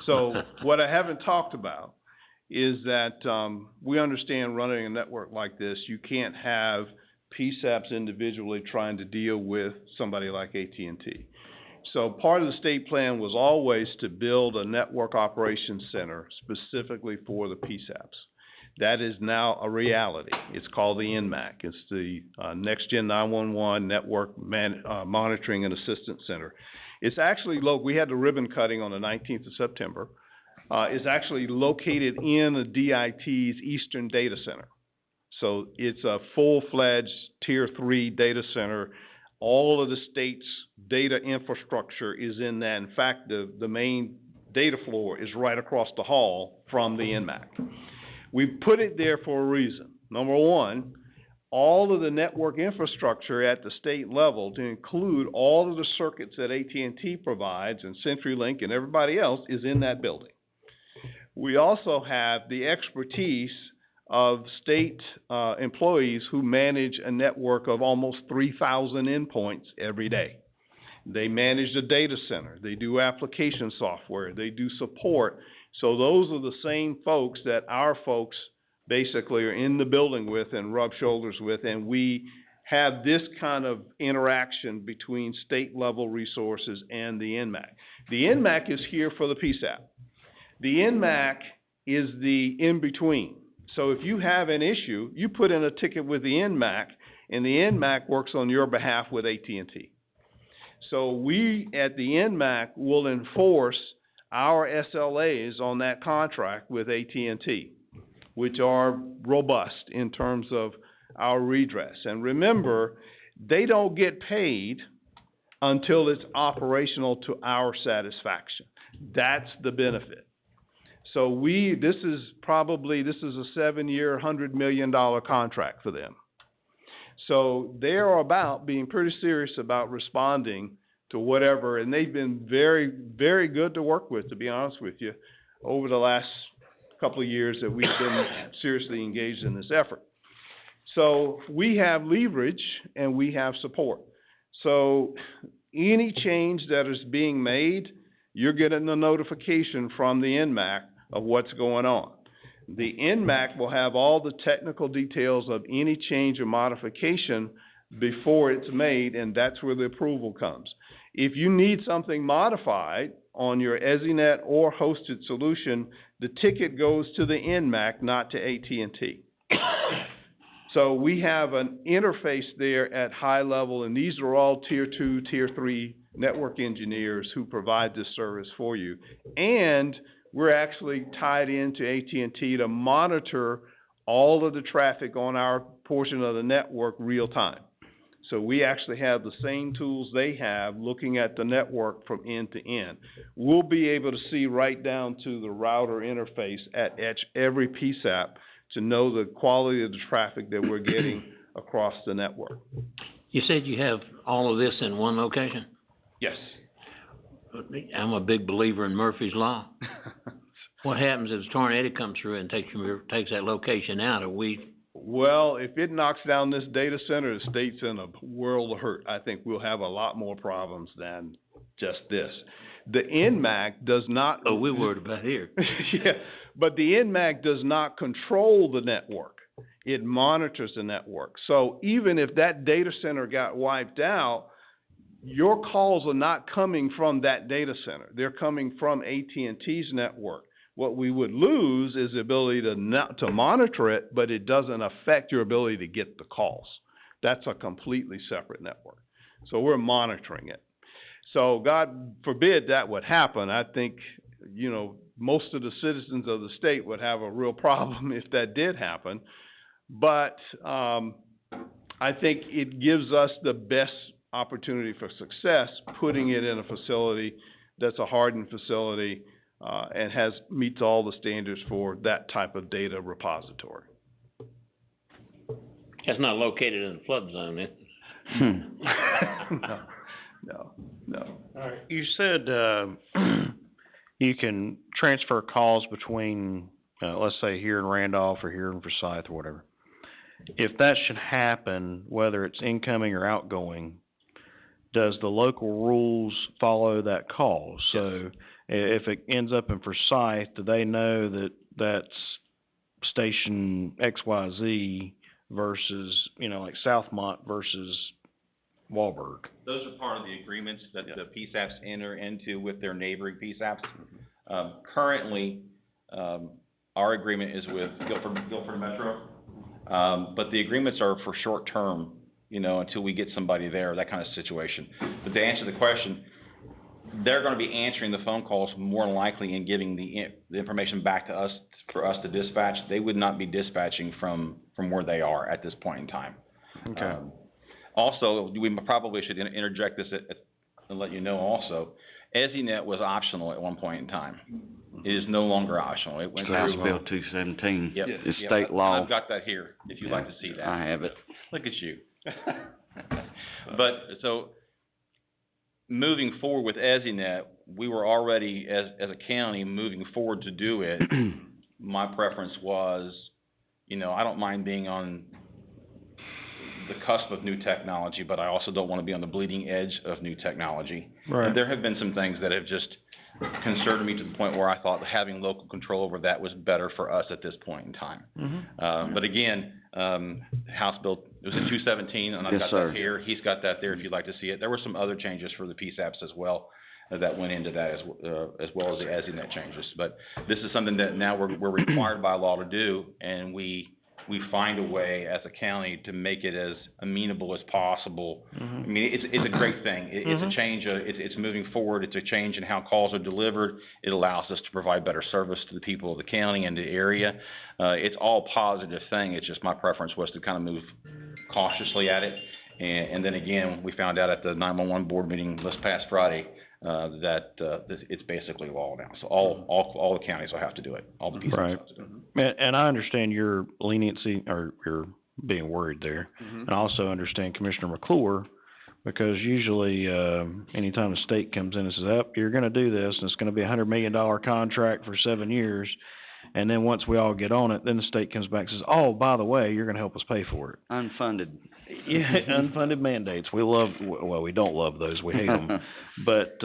So what I haven't talked about is that, we understand running a network like this, you can't have PSAPs individually trying to deal with somebody like AT&T. So part of the state plan was always to build a network operations center specifically for the PSAPs. That is now a reality. It's called the NMAC. It's the Next Gen 911 Network Monitoring and Assistance Center. It's actually we had the ribbon cutting on the 19th of September. It's actually located in the DIT's Eastern Data Center. So it's a full-fledged Tier 3 data center. All of the state's data infrastructure is in that. In fact, the main data floor is right across the hall from the NMAC. We put it there for a reason. Number one, all of the network infrastructure at the state level, to include all of the circuits that AT&T provides and CenturyLink and everybody else, is in that building. We also have the expertise of state employees who manage a network of almost 3,000 endpoints every day. They manage the data center. They do application software. They do support. So those are the same folks that our folks basically are in the building with and rub shoulders with, and we have this kind of interaction between state level resources and the NMAC. The NMAC is here for the PSAP. The NMAC is the in-between. So if you have an issue, you put in a ticket with the NMAC, and the NMAC works on your behalf with AT&T. So we at the NMAC will enforce our SLAs on that contract with AT&T, which are robust in terms of our redress. And remember, they don't get paid until it's operational to our satisfaction. That's the benefit. So this is a 7-year, $100 million contract for them. So they are about being pretty serious about responding to whatever, and they've been very, very good to work with, to be honest with you, over the last couple of years that we've been seriously engaged in this effort. So we have leverage and we have support. So any change that is being made, you're getting a notification from the NMAC of what's going on. The NMAC will have all the technical details of any change or modification before it's made, and that's where the approval comes. If you need something modified on your EZNet or hosted solution, the ticket goes to the NMAC, not to AT&T. So we have an interface there at high level, and these are all Tier 2, Tier 3 network engineers who provide this service for you. And we're actually tied into AT&T to monitor all of the traffic on our portion of the network real time. So we actually have the same tools they have looking at the network from end to end. We'll be able to see right down to the router interface at every PSAP to know the quality of the traffic that we're getting across the network. You said you have all of this in one location? Yes. I'm a big believer in Murphy's Law. What happens if a tornado comes through and takes that location out? Well, if it knocks down this data center, the state's in a world of hurt. I think we'll have a lot more problems than just this. The NMAC does not... Oh, we're worried about here. Yeah, but the NMAC does not control the network. It monitors the network. So even if that data center got wiped out, your calls are not coming from that data center. They're coming from AT&T's network. What we would lose is the ability to monitor it, but it doesn't affect your ability to get the calls. That's a completely separate network. So we're monitoring it. So God forbid that would happen. I think, most of the citizens of the state would have a real problem if that did happen. But I think it gives us the best opportunity for success putting it in a facility that's a hardened facility and meets all the standards for that type of data repository. That's not located in the flood zone, is it? No. All right. You said you can transfer calls between, let's say, here in Randolph or here in Forsyth or whatever. If that should happen, whether it's incoming or outgoing, does the local rules follow that call? So If it ends up in Forsyth, do they know that that's station XYZ versus, you know, like Southmont versus Walberg? Those are part of the agreements that the PSAPs enter into with their neighboring PSAPs. Currently, our agreement is with Guilford Metro, but the agreements are for short term, you know, until we get somebody there, that kind of situation. But to answer the question, they're gonna be answering the phone calls more than likely and giving the information back to us for us to dispatch. They would not be dispatching from where they are at this point in time. Okay. Also, we probably should interject this and let you know also, EZNet was optional at one point in time. It is no longer optional. It went House through. Bill 217. Yep. It's Yep. state law. I've got that here, if you'd like to see that. I have it. Look at you. But, so, moving forward with EZNet, we were already, as a county, moving forward to do it. My preference was, you know, I don't mind being on the cusp of new technology, but I also don't want to be on the bleeding edge of new technology. Right. And there have been some things that have just concerned me to the point where I thought having local control over that was better for us at this point in time. But again, House Bill, it was in 217, and I've Yes, got sir. that here. He's got that there if you'd like to see it. There were some other changes for the PSAPs as well that went into that as well as the EZNet changes. But this is something that now we're required by law to do, and we find a way as a county to make it as amenable as possible. I mean, it's a great thing. It's a change, it's moving forward. It's a change in how calls are delivered. It allows us to provide better service to the people of the county and the area. It's all positive thing. It's just my preference was to kind of move cautiously at it. And then again, we found out at the 911 board meeting this past Friday, that it's basically law now. So all the counties will have to do it. All the PSAPs Right. have to do it. And I understand your leniency, or your being worried there. And I also understand Commissioner McClure, because usually, anytime the state comes in and says, "Up, you're gonna do this, and it's gonna be $100 million contract for 7 years," and then once we all get on it, then the state comes back and says, "Oh, by the way, you're gonna help us pay for it." Unfunded. Yeah, unfunded mandates. We don't love those, we hate them. But,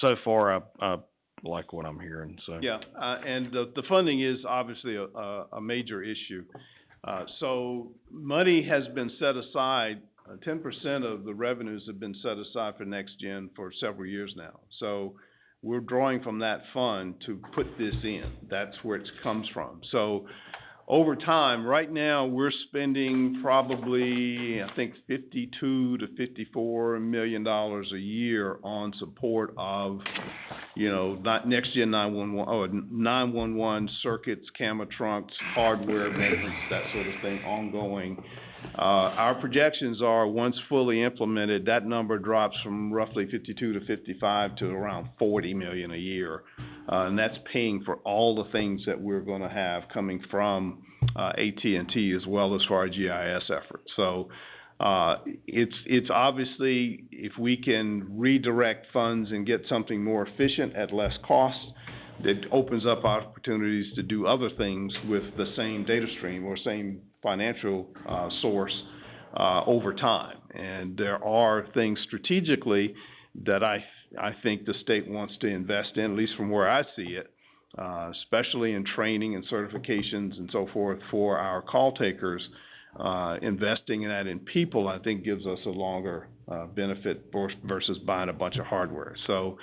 so far, I like what I'm hearing, so. Yeah, and the funding is obviously a major issue. So money has been set aside, 10% of the revenues have been set aside for Next Gen for several years now. So we're drawing from that fund to put this in. That's where it comes from. So over time, right now, we're spending probably, I think, $52 to $54 million a year on support of, you know, Next Gen 911 circuits, camera trunks, hardware maintenance, that sort of thing, ongoing. Our projections are, once fully implemented, that number drops from roughly 52 to 55 to around 40 million a year. And that's paying for all the things that we're gonna have coming from AT&T as well as for our GIS efforts. So it's obviously, if we can redirect funds and get something more efficient at less cost, it opens up opportunities to do other things with the same data stream or same financial source over time. And there are things strategically that I think the state wants to invest in, at least from where I see it, especially in training and certifications and so forth for our call takers. Investing in that in people, I think, gives us a longer benefit versus buying a bunch of hardware. So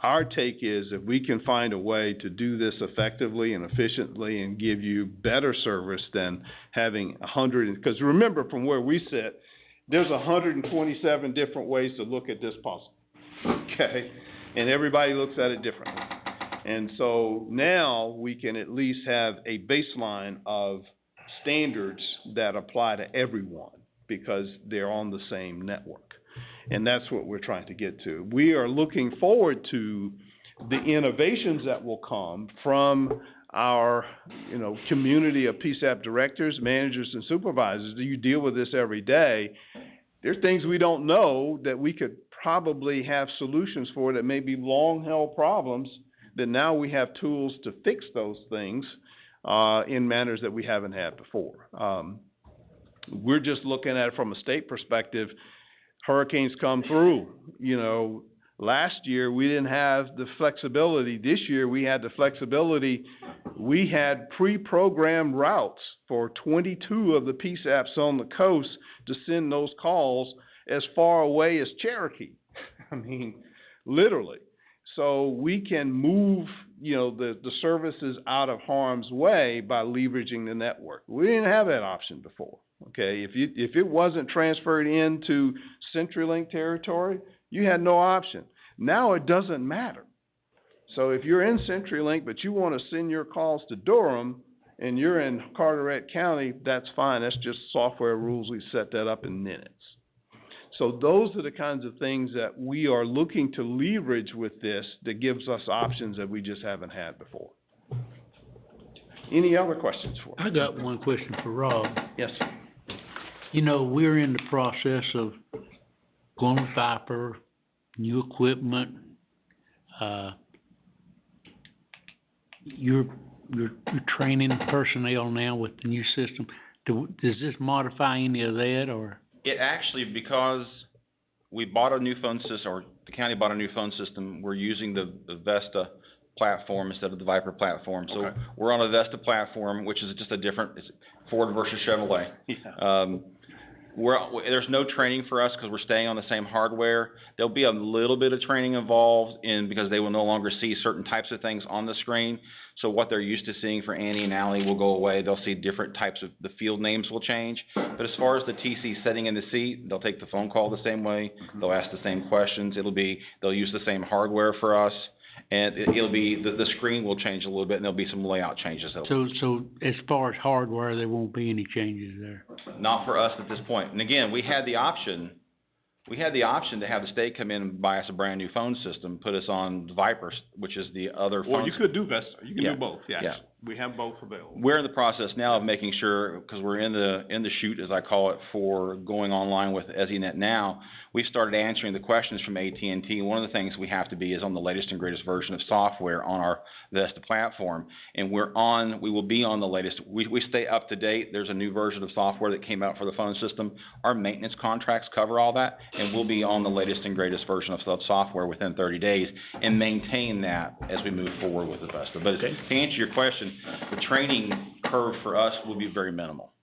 our take is, if we can find a way to do this effectively and efficiently and give you better service than having 100, because remember, from where we sit, there's 127 different ways to look at this puzzle, okay? And everybody looks at it differently. And so now we can at least have a baseline of standards that apply to everyone because they're on the same network. And that's what we're trying to get to. We are looking forward to the innovations that will come from our, community of PSAP directors, managers, and supervisors. You deal with this every day. There's things we don't know that we could probably have solutions for that may be long-held problems, that now we have tools to fix those things in manners that we haven't had before. We're just looking at it from a state perspective. Hurricanes come through, Last year, we didn't have the flexibility. This year, we had the flexibility. We had pre-programmed routes for 22 of the PSAPs on the coast to send those calls as far away as Cherokee. I mean, literally. So we can move, the services out of harm's way by leveraging the network. We didn't have that option before, okay? If it wasn't transferred into CenturyLink territory, you had no option. Now it doesn't matter. So if you're in CenturyLink, but you want to send your calls to Durham, and you're in Carteret County, that's fine. That's just software rules. We set that up in minutes. So those are the kinds of things that we are looking to leverage with this that gives us options that we just haven't had before. Any other questions for me? I got one question for Rob. Yes, sir. We're in the process of going with Viper, new equipment. You're training personnel now with the new system. Does this modify any of that, or? It actually, because we bought a new phone system, or the county bought a new phone system, we're using the Vesta platform instead of the Viper platform. So Okay. we're on a Vesta platform, which is just it's Ford versus Chevrolet. Yeah. There's no training for us because we're staying on the same hardware. There'll be a little bit of training involved because they will no longer see certain types of things on the screen. So what they're used to seeing for Annie and Allie will go away. They'll see different types of, the field names will change. But as far as the TC sitting in the seat, they'll take the phone call the same way. They'll ask the same questions. They'll use the same hardware for us. And it'll be, the screen will change a little bit, and there'll be some layout changes. So as far as hardware, there won't be any changes there? Not for us at this point. And again, we had the option to have the state come in and buy us a brand new phone system, put us on Viper, which is the other phone. Or you could do Vesta. You can Yeah. do both, yes. Yeah. We have both available. We're in the process now of making sure, because we're in the chute, as I call it, for going online with EZNet now. We've started answering the questions from AT&T. One of the things we have to be is on the latest and greatest version of software on our Vesta platform. And we will be on the latest. We stay up to date. There's a new version of software that came out for the phone system. Our maintenance contracts cover all that, and we'll be on the latest and greatest version of software within 30 days and maintain that as we move forward with the Vesta. But Okay. to answer your question, the training curve for us will be very minimal.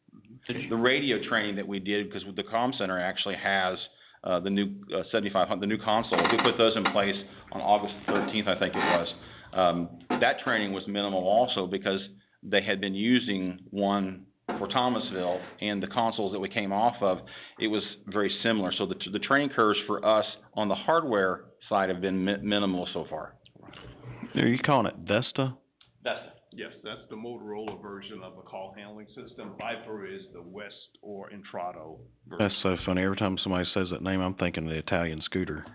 The radio training that we did, because the comm center actually has the new 7500, the new console. We put those in place on August 13th, I think it was. That training was minimal also because they had been using one for Thomasville, and the consoles that we came off of, it was very similar. So the training curves for us on the hardware side have been minimal so far. Are you calling it Vesta? That's Yes, that's the Motorola version of a call handling system. Viper is the West or Intrado version. That's so funny. Every time somebody says that name, I'm thinking of the Italian scooter.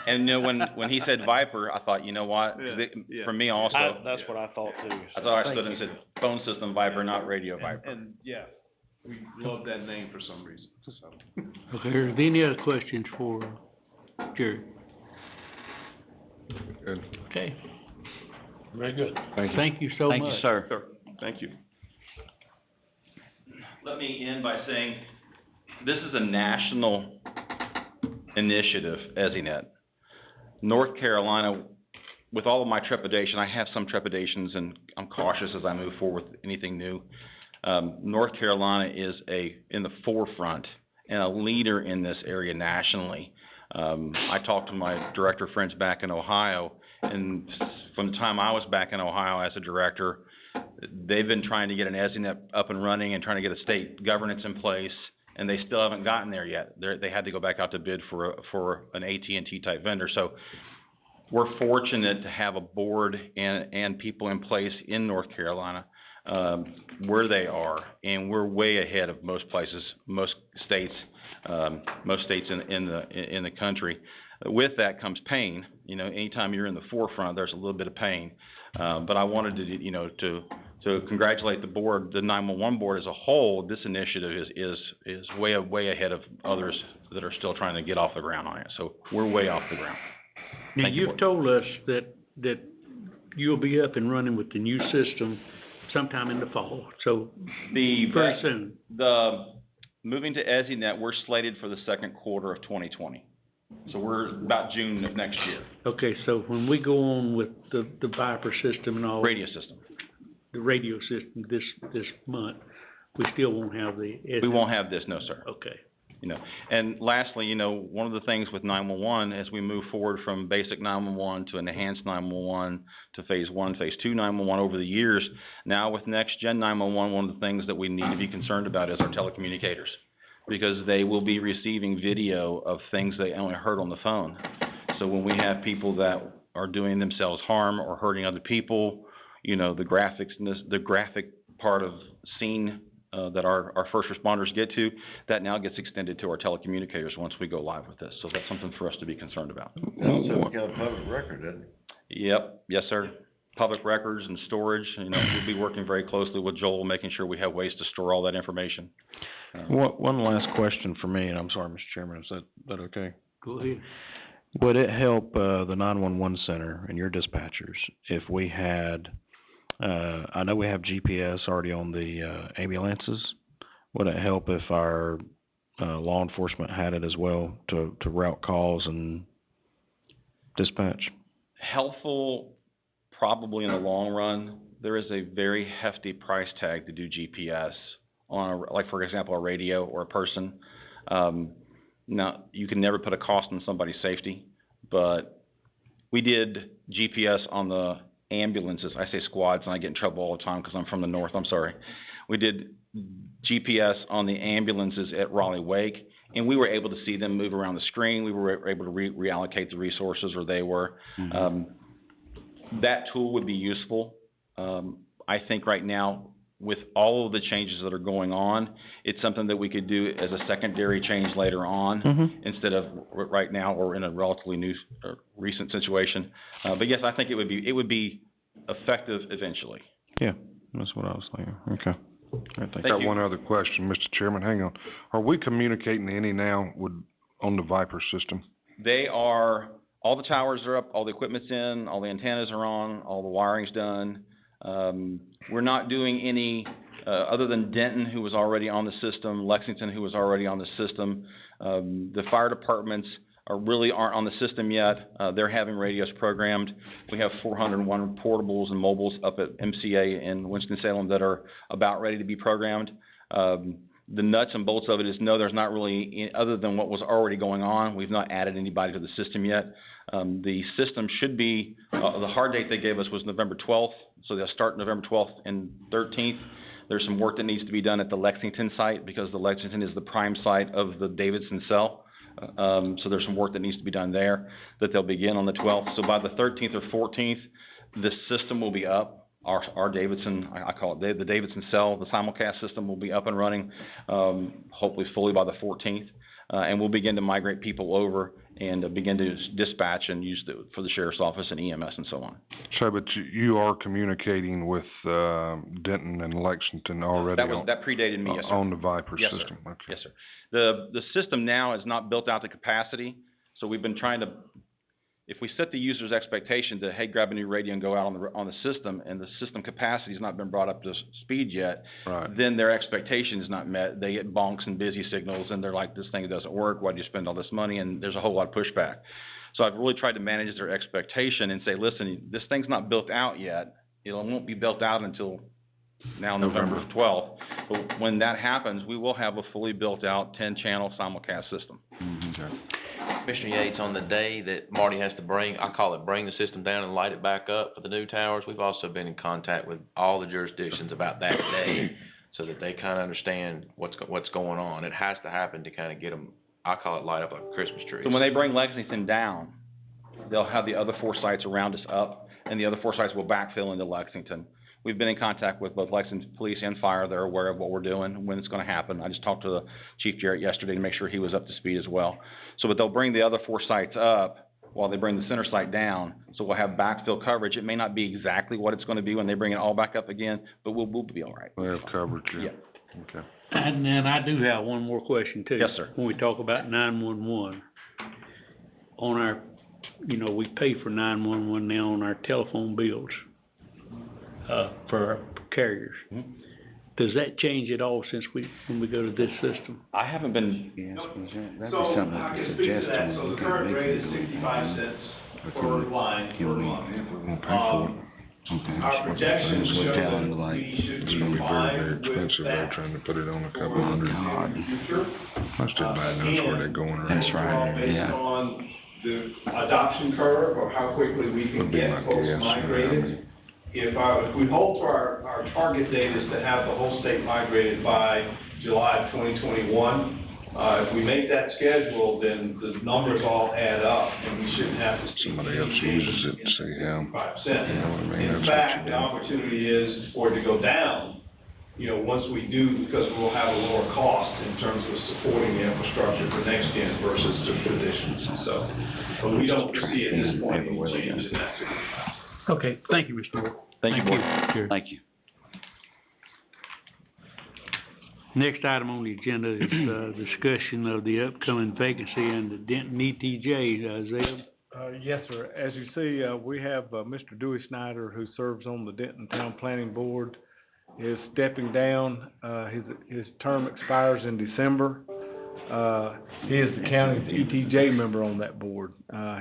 And when he said Viper, I thought, you know what? Yeah. For me also, That's what I thought too. I thought I stood and said phone system Viper, not radio Viper. And yeah, we love that name for some reason, so. Okay, are there any other questions for Jerry? Good. Okay, Very good. Thank you. thank you so much. Thank you, sir. Sure, thank you. Let me end by saying, this is a national initiative, EZNet. North Carolina, with all of my trepidation, I have some trepidations and I'm cautious as I move forward with anything new. North Carolina is in the forefront and a leader in this area nationally. I talked to my director friends back in Ohio, and from the time I was back in Ohio as a director, they've been trying to get an EZNet up and running and trying to get a state governance in place, and they still haven't gotten there yet. They had to go back out to bid for an AT&T type vendor. So we're fortunate to have a board and people in place in North Carolina where they are, and we're way ahead of most places, most states in the country. With that comes pain. You know, anytime you're in the forefront, there's a little bit of pain. But I wanted to congratulate the board, the 911 board as a whole. This initiative is way ahead of others that are still trying to get off the ground on it. So we're way off the ground. Now, Thank you, you've Board. told us that you'll be up and running with the new system sometime in the fall, so very soon. The moving to EZNet, we're slated for the second quarter of 2020. So we're about June of next year, Okay, so when we go on with the Viper system and all, radio system. the radio system this month, we still won't have the. We won't have this, no, sir. Okay. You know, and lastly, you know, one of the things with 911, as we move forward from basic 911 to enhanced 911 to phase 1, phase 2 911 over the years, now with next gen 911, one of the things that we need to be concerned about is our telecommunicators, because they will be receiving video of things they only heard on the phone. So when we have people that are doing themselves harm or hurting other people, you know, the graphic part of scene that our first responders get to, that now gets extended to our telecommunicators once we go live with this. So that's something for us to be concerned about. Also become public record, doesn't it? Yep, yes, sir. Public records and storage, you know, we'll be working very closely with Joel, making sure we have ways to store all that information. One last question for me, and I'm sorry, Mr. Chairman, is that okay? Go ahead. Would it help, the 911 center and your dispatchers if we had, I know we have GPS already on the, ambulances. Would it help if our, law enforcement had it as well to route calls and dispatch? Helpful, probably in the long run. There is a very hefty price tag to do GPS on, like, for example, a radio or a person. Now, you can never put a cost on somebody's safety, but we did GPS on the ambulances. I say squads, and I get in trouble all the time because I'm from the north. I'm sorry. We did GPS on the ambulances at Raleigh Wake, and we were able to see them move around the screen. We were able to reallocate the resources where they were. That tool would be useful. I think right now, with all of the changes that are going on, it's something that we could do as a secondary change later on instead of right now or in a relatively new or recent situation. But yes, I think it would be effective eventually. Yeah, that's what I was thinking. Okay. All right, thank Got you. one other question, Mr. Chairman, hang on. Are we communicating any now on the Viper system? They are, all the towers are up, all the equipment's in, all the antennas are on, all the wiring's done. We're not doing any, other than Denton, who was already on the system, Lexington, who was already on the system. The fire departments aren't on the system yet. They're having radios programmed. We have 401 portables and mobiles up at MCA in Winston-Salem that are about ready to be programmed. The nuts and bolts of it is, no, there's not really, other than what was already going on, we've not added anybody to the system yet. The system should be, the hard date they gave us was November 12th, so they'll start November 12th and 13th. There's some work that needs to be done at the Lexington site because the Lexington is the prime site of the Davidson cell. So there's some work that needs to be done there that they'll begin on the 12th. So by the 13th or 14th, the system will be up. Our Davidson, I call it the Davidson cell, the simulcast system will be up and running, hopefully fully by the 14th. And we'll begin to migrate people over and begin to dispatch and use for the sheriff's office and EMS and so on. So, but you are communicating with, Denton and Lexington already That predated me, yes, sir. on the Viper Yes, sir. system? Okay. Yes, sir. The system now is not built out to capacity, so we've been trying to, if we set the user's expectation to, hey, grab a new radio and go out on the system, and the system capacity has not been brought up to speed yet, Right. then their expectation is not met. They get bonks and busy signals, and they're like, this thing doesn't work, why do you spend all this money? And there's a whole lot of pushback. So I've really tried to manage their expectation and say, listen, this thing's not built out yet. It won't be built out until now November 12th. But when that happens, we will have a fully built out 10-channel simulcast system. Commissioner Yates, on the day that Marty has to bring the system down and light it back up for the new towers, we've also been in contact with all the jurisdictions about that day so that they kind of understand what's going on. It has to happen to kind of get them, I call it light up like a Christmas tree. So when they bring Lexington down, they'll have the other 4 sites around us up, and the other 4 sites will backfill into Lexington. We've been in contact with both Lexington Police and Fire. They're aware of what we're doing, when it's going to happen. I just talked to the Chief Jarrett yesterday to make sure he was up to speed as well. So, but they'll bring the other 4 sites up while they bring the center site down. So we'll have backfill coverage. It may not be exactly what it's going to be when they bring it all back up again, but we'll be all right. We have coverage, yeah. Yeah. Okay. And then I do have one more question too. Yes, sir. When we talk about 911, on our, we pay for 911 now on our telephone bills, for our carriers. Does that change at all since when we go to this system? I haven't been, So, I can speak to that, so the current rate is 65 cents per line per month. Our projections show that we should It's be gonna be fine very with expensive, though, that trying to put it on a couple for hundred. the future. Most everybody knows where they're going around. That's right, Based yeah. on the adoption curve or how quickly we can Would be my get folks guess, migrated. If we hold to our target date is to have the whole state migrated by July of 2021, if we make that schedule, then the numbers all add up, and we shouldn't have to see Somebody else any changes uses it, in see how, 65 cents. you know what I mean? In That's what fact, you the do. opportunity is for it to go down, once we do, because we'll have a lower cost in terms of supporting the infrastructure for next gen versus the traditions, so. But we don't see at this point any change in that 65. Okay, thank you, Mr. Moore. thank you, Board. Sure. Thank you. Next item on the agenda is, discussion of the upcoming vacancy in the Denton ETJ, Zeb. Yes, sir. As you see, we have, Mr. Dewey Snyder, who serves on the Denton Town Planning Board, is stepping down. His term expires in December. He is the county's ETJ member on that board.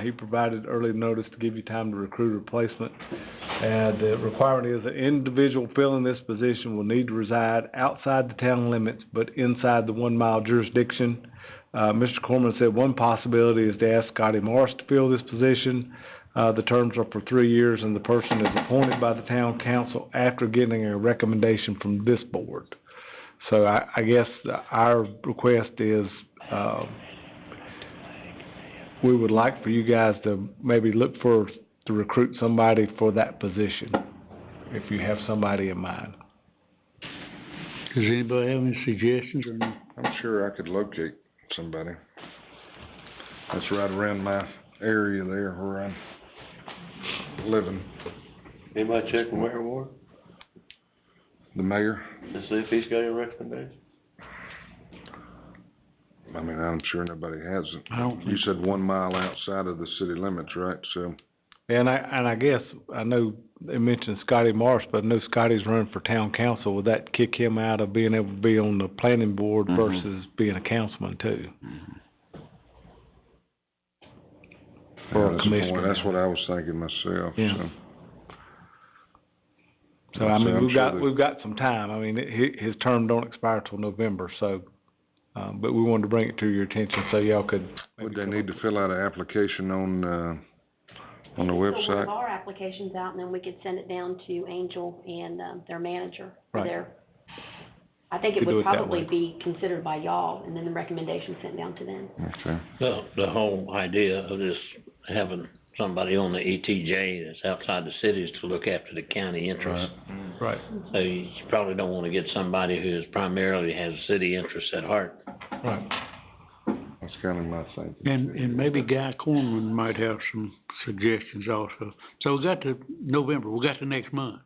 He provided early notice to give you time to recruit a replacement. And the requirement is that individual filling this position will need to reside outside the town limits, but inside the 1 mile jurisdiction. Mr. Corman said one possibility is to ask Scotty Morris to fill this position. The terms are for 3 years, and the person is appointed by the town council after getting a recommendation from this board. So I guess our request is, we would like for you guys to maybe look to recruit somebody for that position, if you have somebody in mind. Does anybody have any suggestions or no? I'm sure I could locate somebody. That's right around my area there where I'm living. Anybody check with Mayor Ward The mayor, to see if he's got any recommendation? I mean, I'm sure nobody has it. I don't You think, said 1 mile outside of the city limits, right? So, And I guess, I know they mentioned Scotty Morris, but I know Scotty's running for town council. Would that kick him out of being able to be on the planning board Mhm. versus being a councilman too? Or yeah, a that's the commissioner. point. That's what I was thinking myself, Yeah. so. So, I So mean, I'm sure that- we've got some time. I mean, his term don't expire till November, so, but we wanted to bring it to your attention so y'all could. Would they need to fill out an application on the So one of website? our applications out, and then we could send it down to Angel and, their manager for Right. their, I think it Could do would it that probably way. be considered by y'all, and then the recommendation sent down to them. Okay. The whole idea of this, having somebody on the ETJ that's outside the cities to look after the county interests. Right, So you probably don't wanna get somebody who is primarily has city interests at heart. right. That's kind of my thinking. and maybe Guy Cornman might have some suggestions also. So we got to November, we got to next month.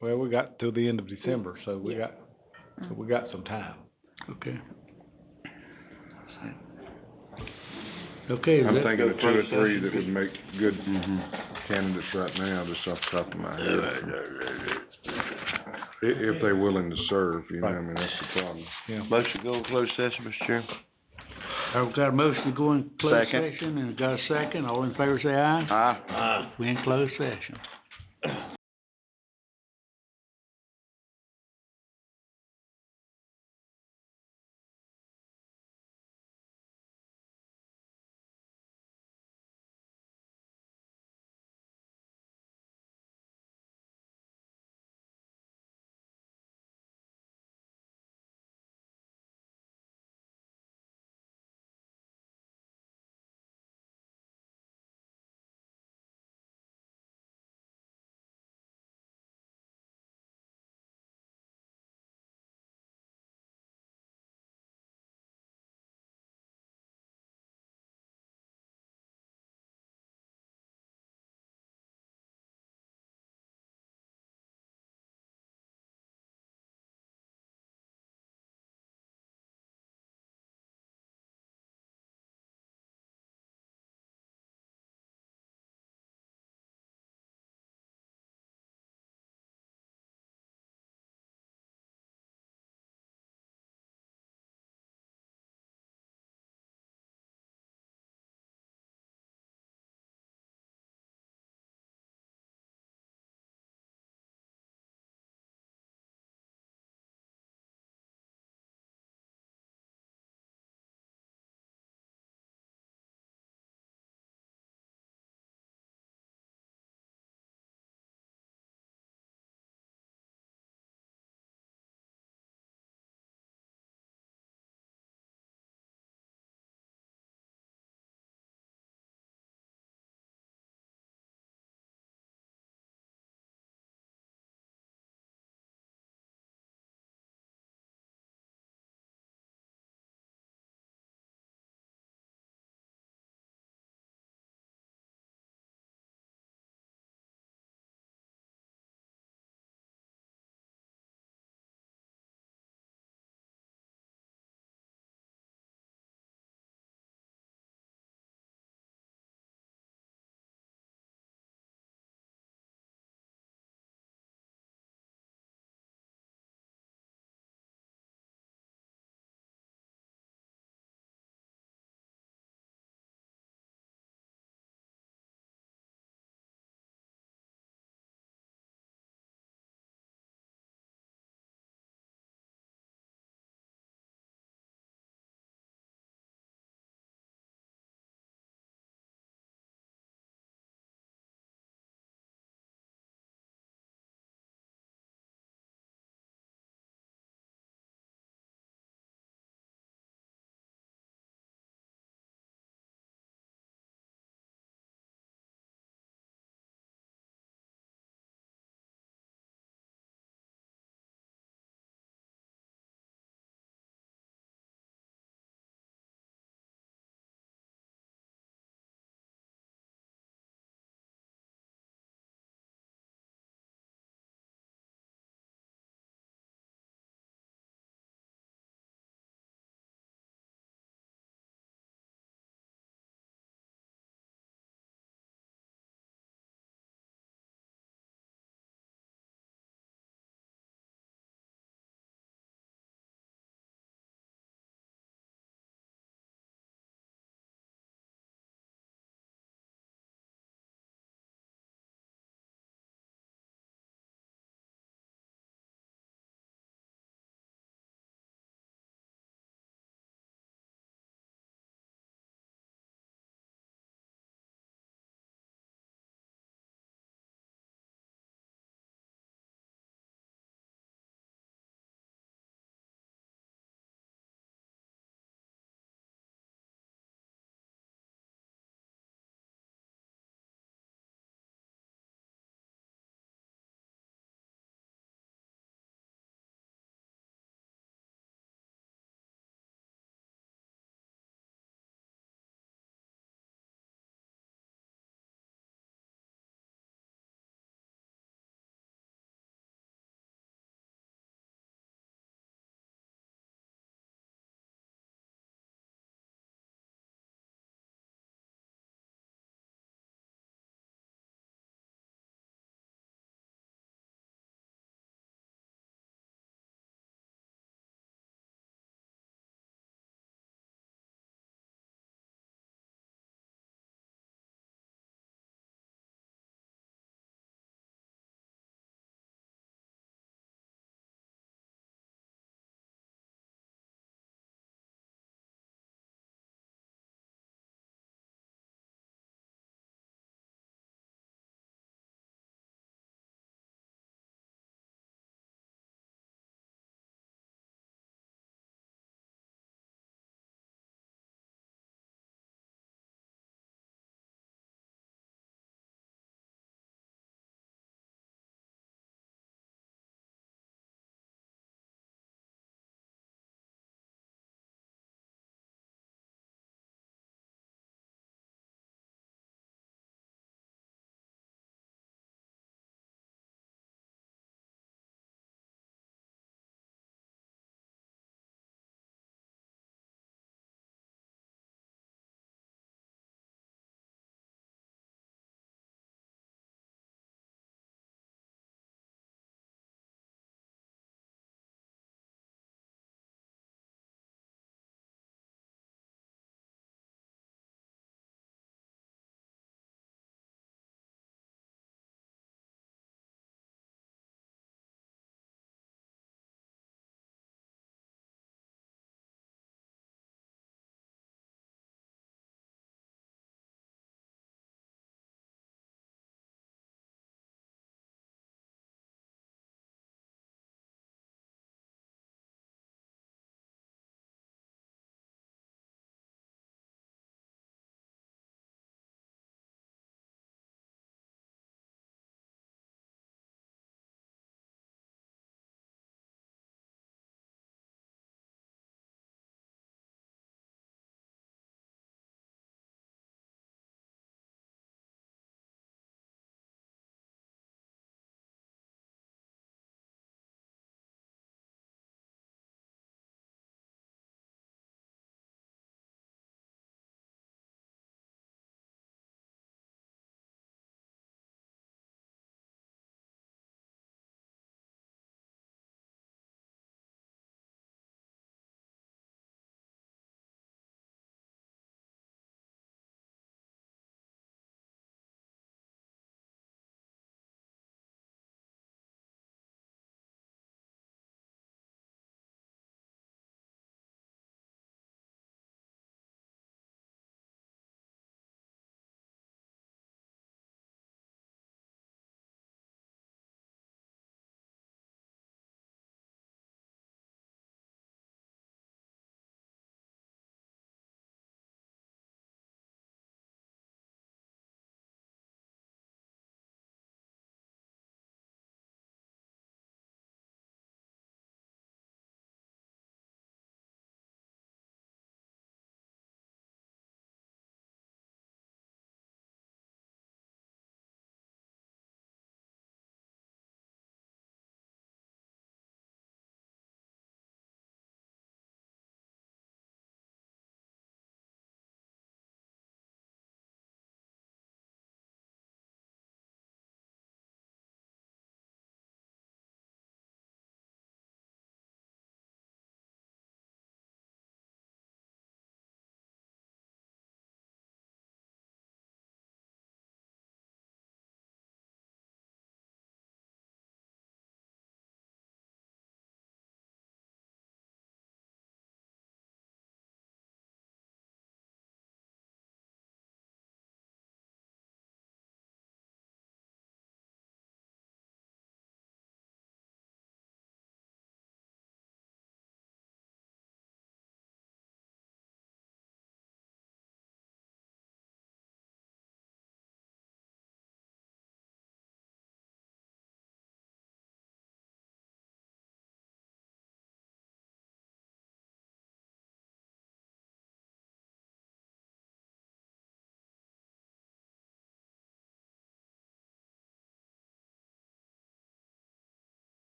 Well, we got till the end of December, so we got some time. Okay. Okay, is I'm that, thinking of 2 or 3 that would make good Mhm. candidates right now, just off the top of my head. If they're willing to serve, you know, I mean, that's the problem. Motion to go in closed session, Mr. Chairman. I've got a motion to go in closed Second. session, and got a second, all in favor say aye. Aye. We in closed session.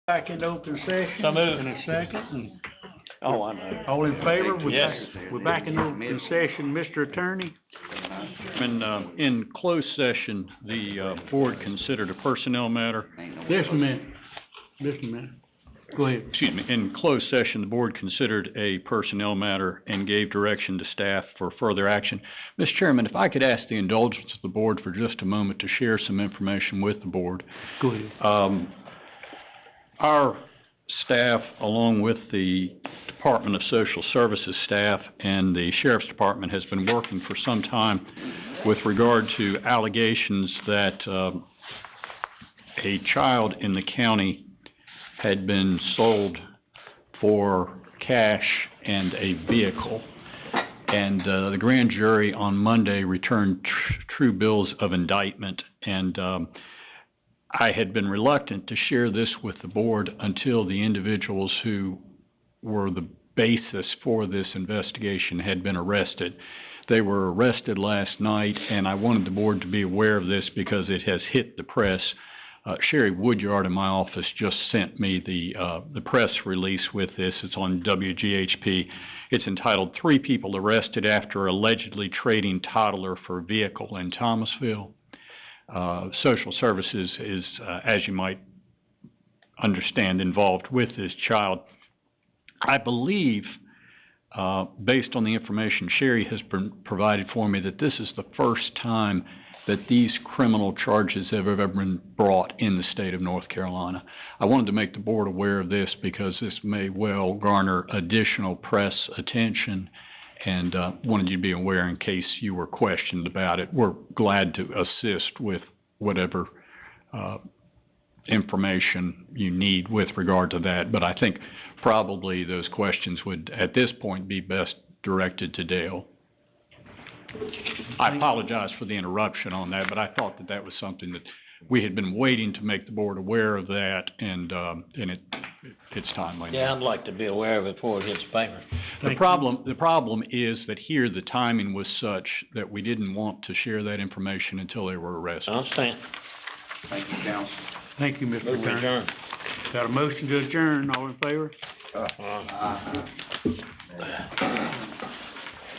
Back into open session. So moved. In a second, and Oh, I know. all in favor? Yes. We're back in open session, Mr. Attorney. In closed session, the, board considered a personnel matter. Just a minute, go ahead. Excuse me, in closed session, the board considered a personnel matter and gave direction to staff for further action. Mr. Chairman, if I could ask the indulgence of the board for just a moment to share some information with the board. Go ahead. Our staff, along with the Department of Social Services staff and the Sheriff's Department, has been working for some time with regard to allegations that a child in the county had been sold for cash and a vehicle. And the grand jury on Monday returned true bills of indictment, and I had been reluctant to share this with the board until the individuals who were the basis for this investigation had been arrested. They were arrested last night, and I wanted the board to be aware of this because it has hit the press. Sherry Woodyard in my office just sent me the press release with this. It's on WGHP. It's entitled, "3 People Arrested After Allegedly Trading Toddler for Vehicle in Thomasville." Social Services is, as you might understand, involved with this child. I believe, based on the information Sherry has provided for me, that this is the first time that these criminal charges have ever been brought in the state of North Carolina. I wanted to make the board aware of this because this may well garner additional press attention, and wanted you to be aware in case you were questioned about it. We're glad to assist with whatever information you need with regard to that, but I think probably those questions would, at this point, be best directed to Dale. I apologize for the interruption on that, but I thought that that was something that we had been waiting to make the board aware of that, and it's timely. Yeah, I'd like to be aware of it before it hits the paper. The problem is that here the timing was such that we didn't want to share that information until they were arrested. I understand. Thank you, counsel. Thank you, Mr. Move Attorney. adjourned. Got a motion to adjourn, all in favor?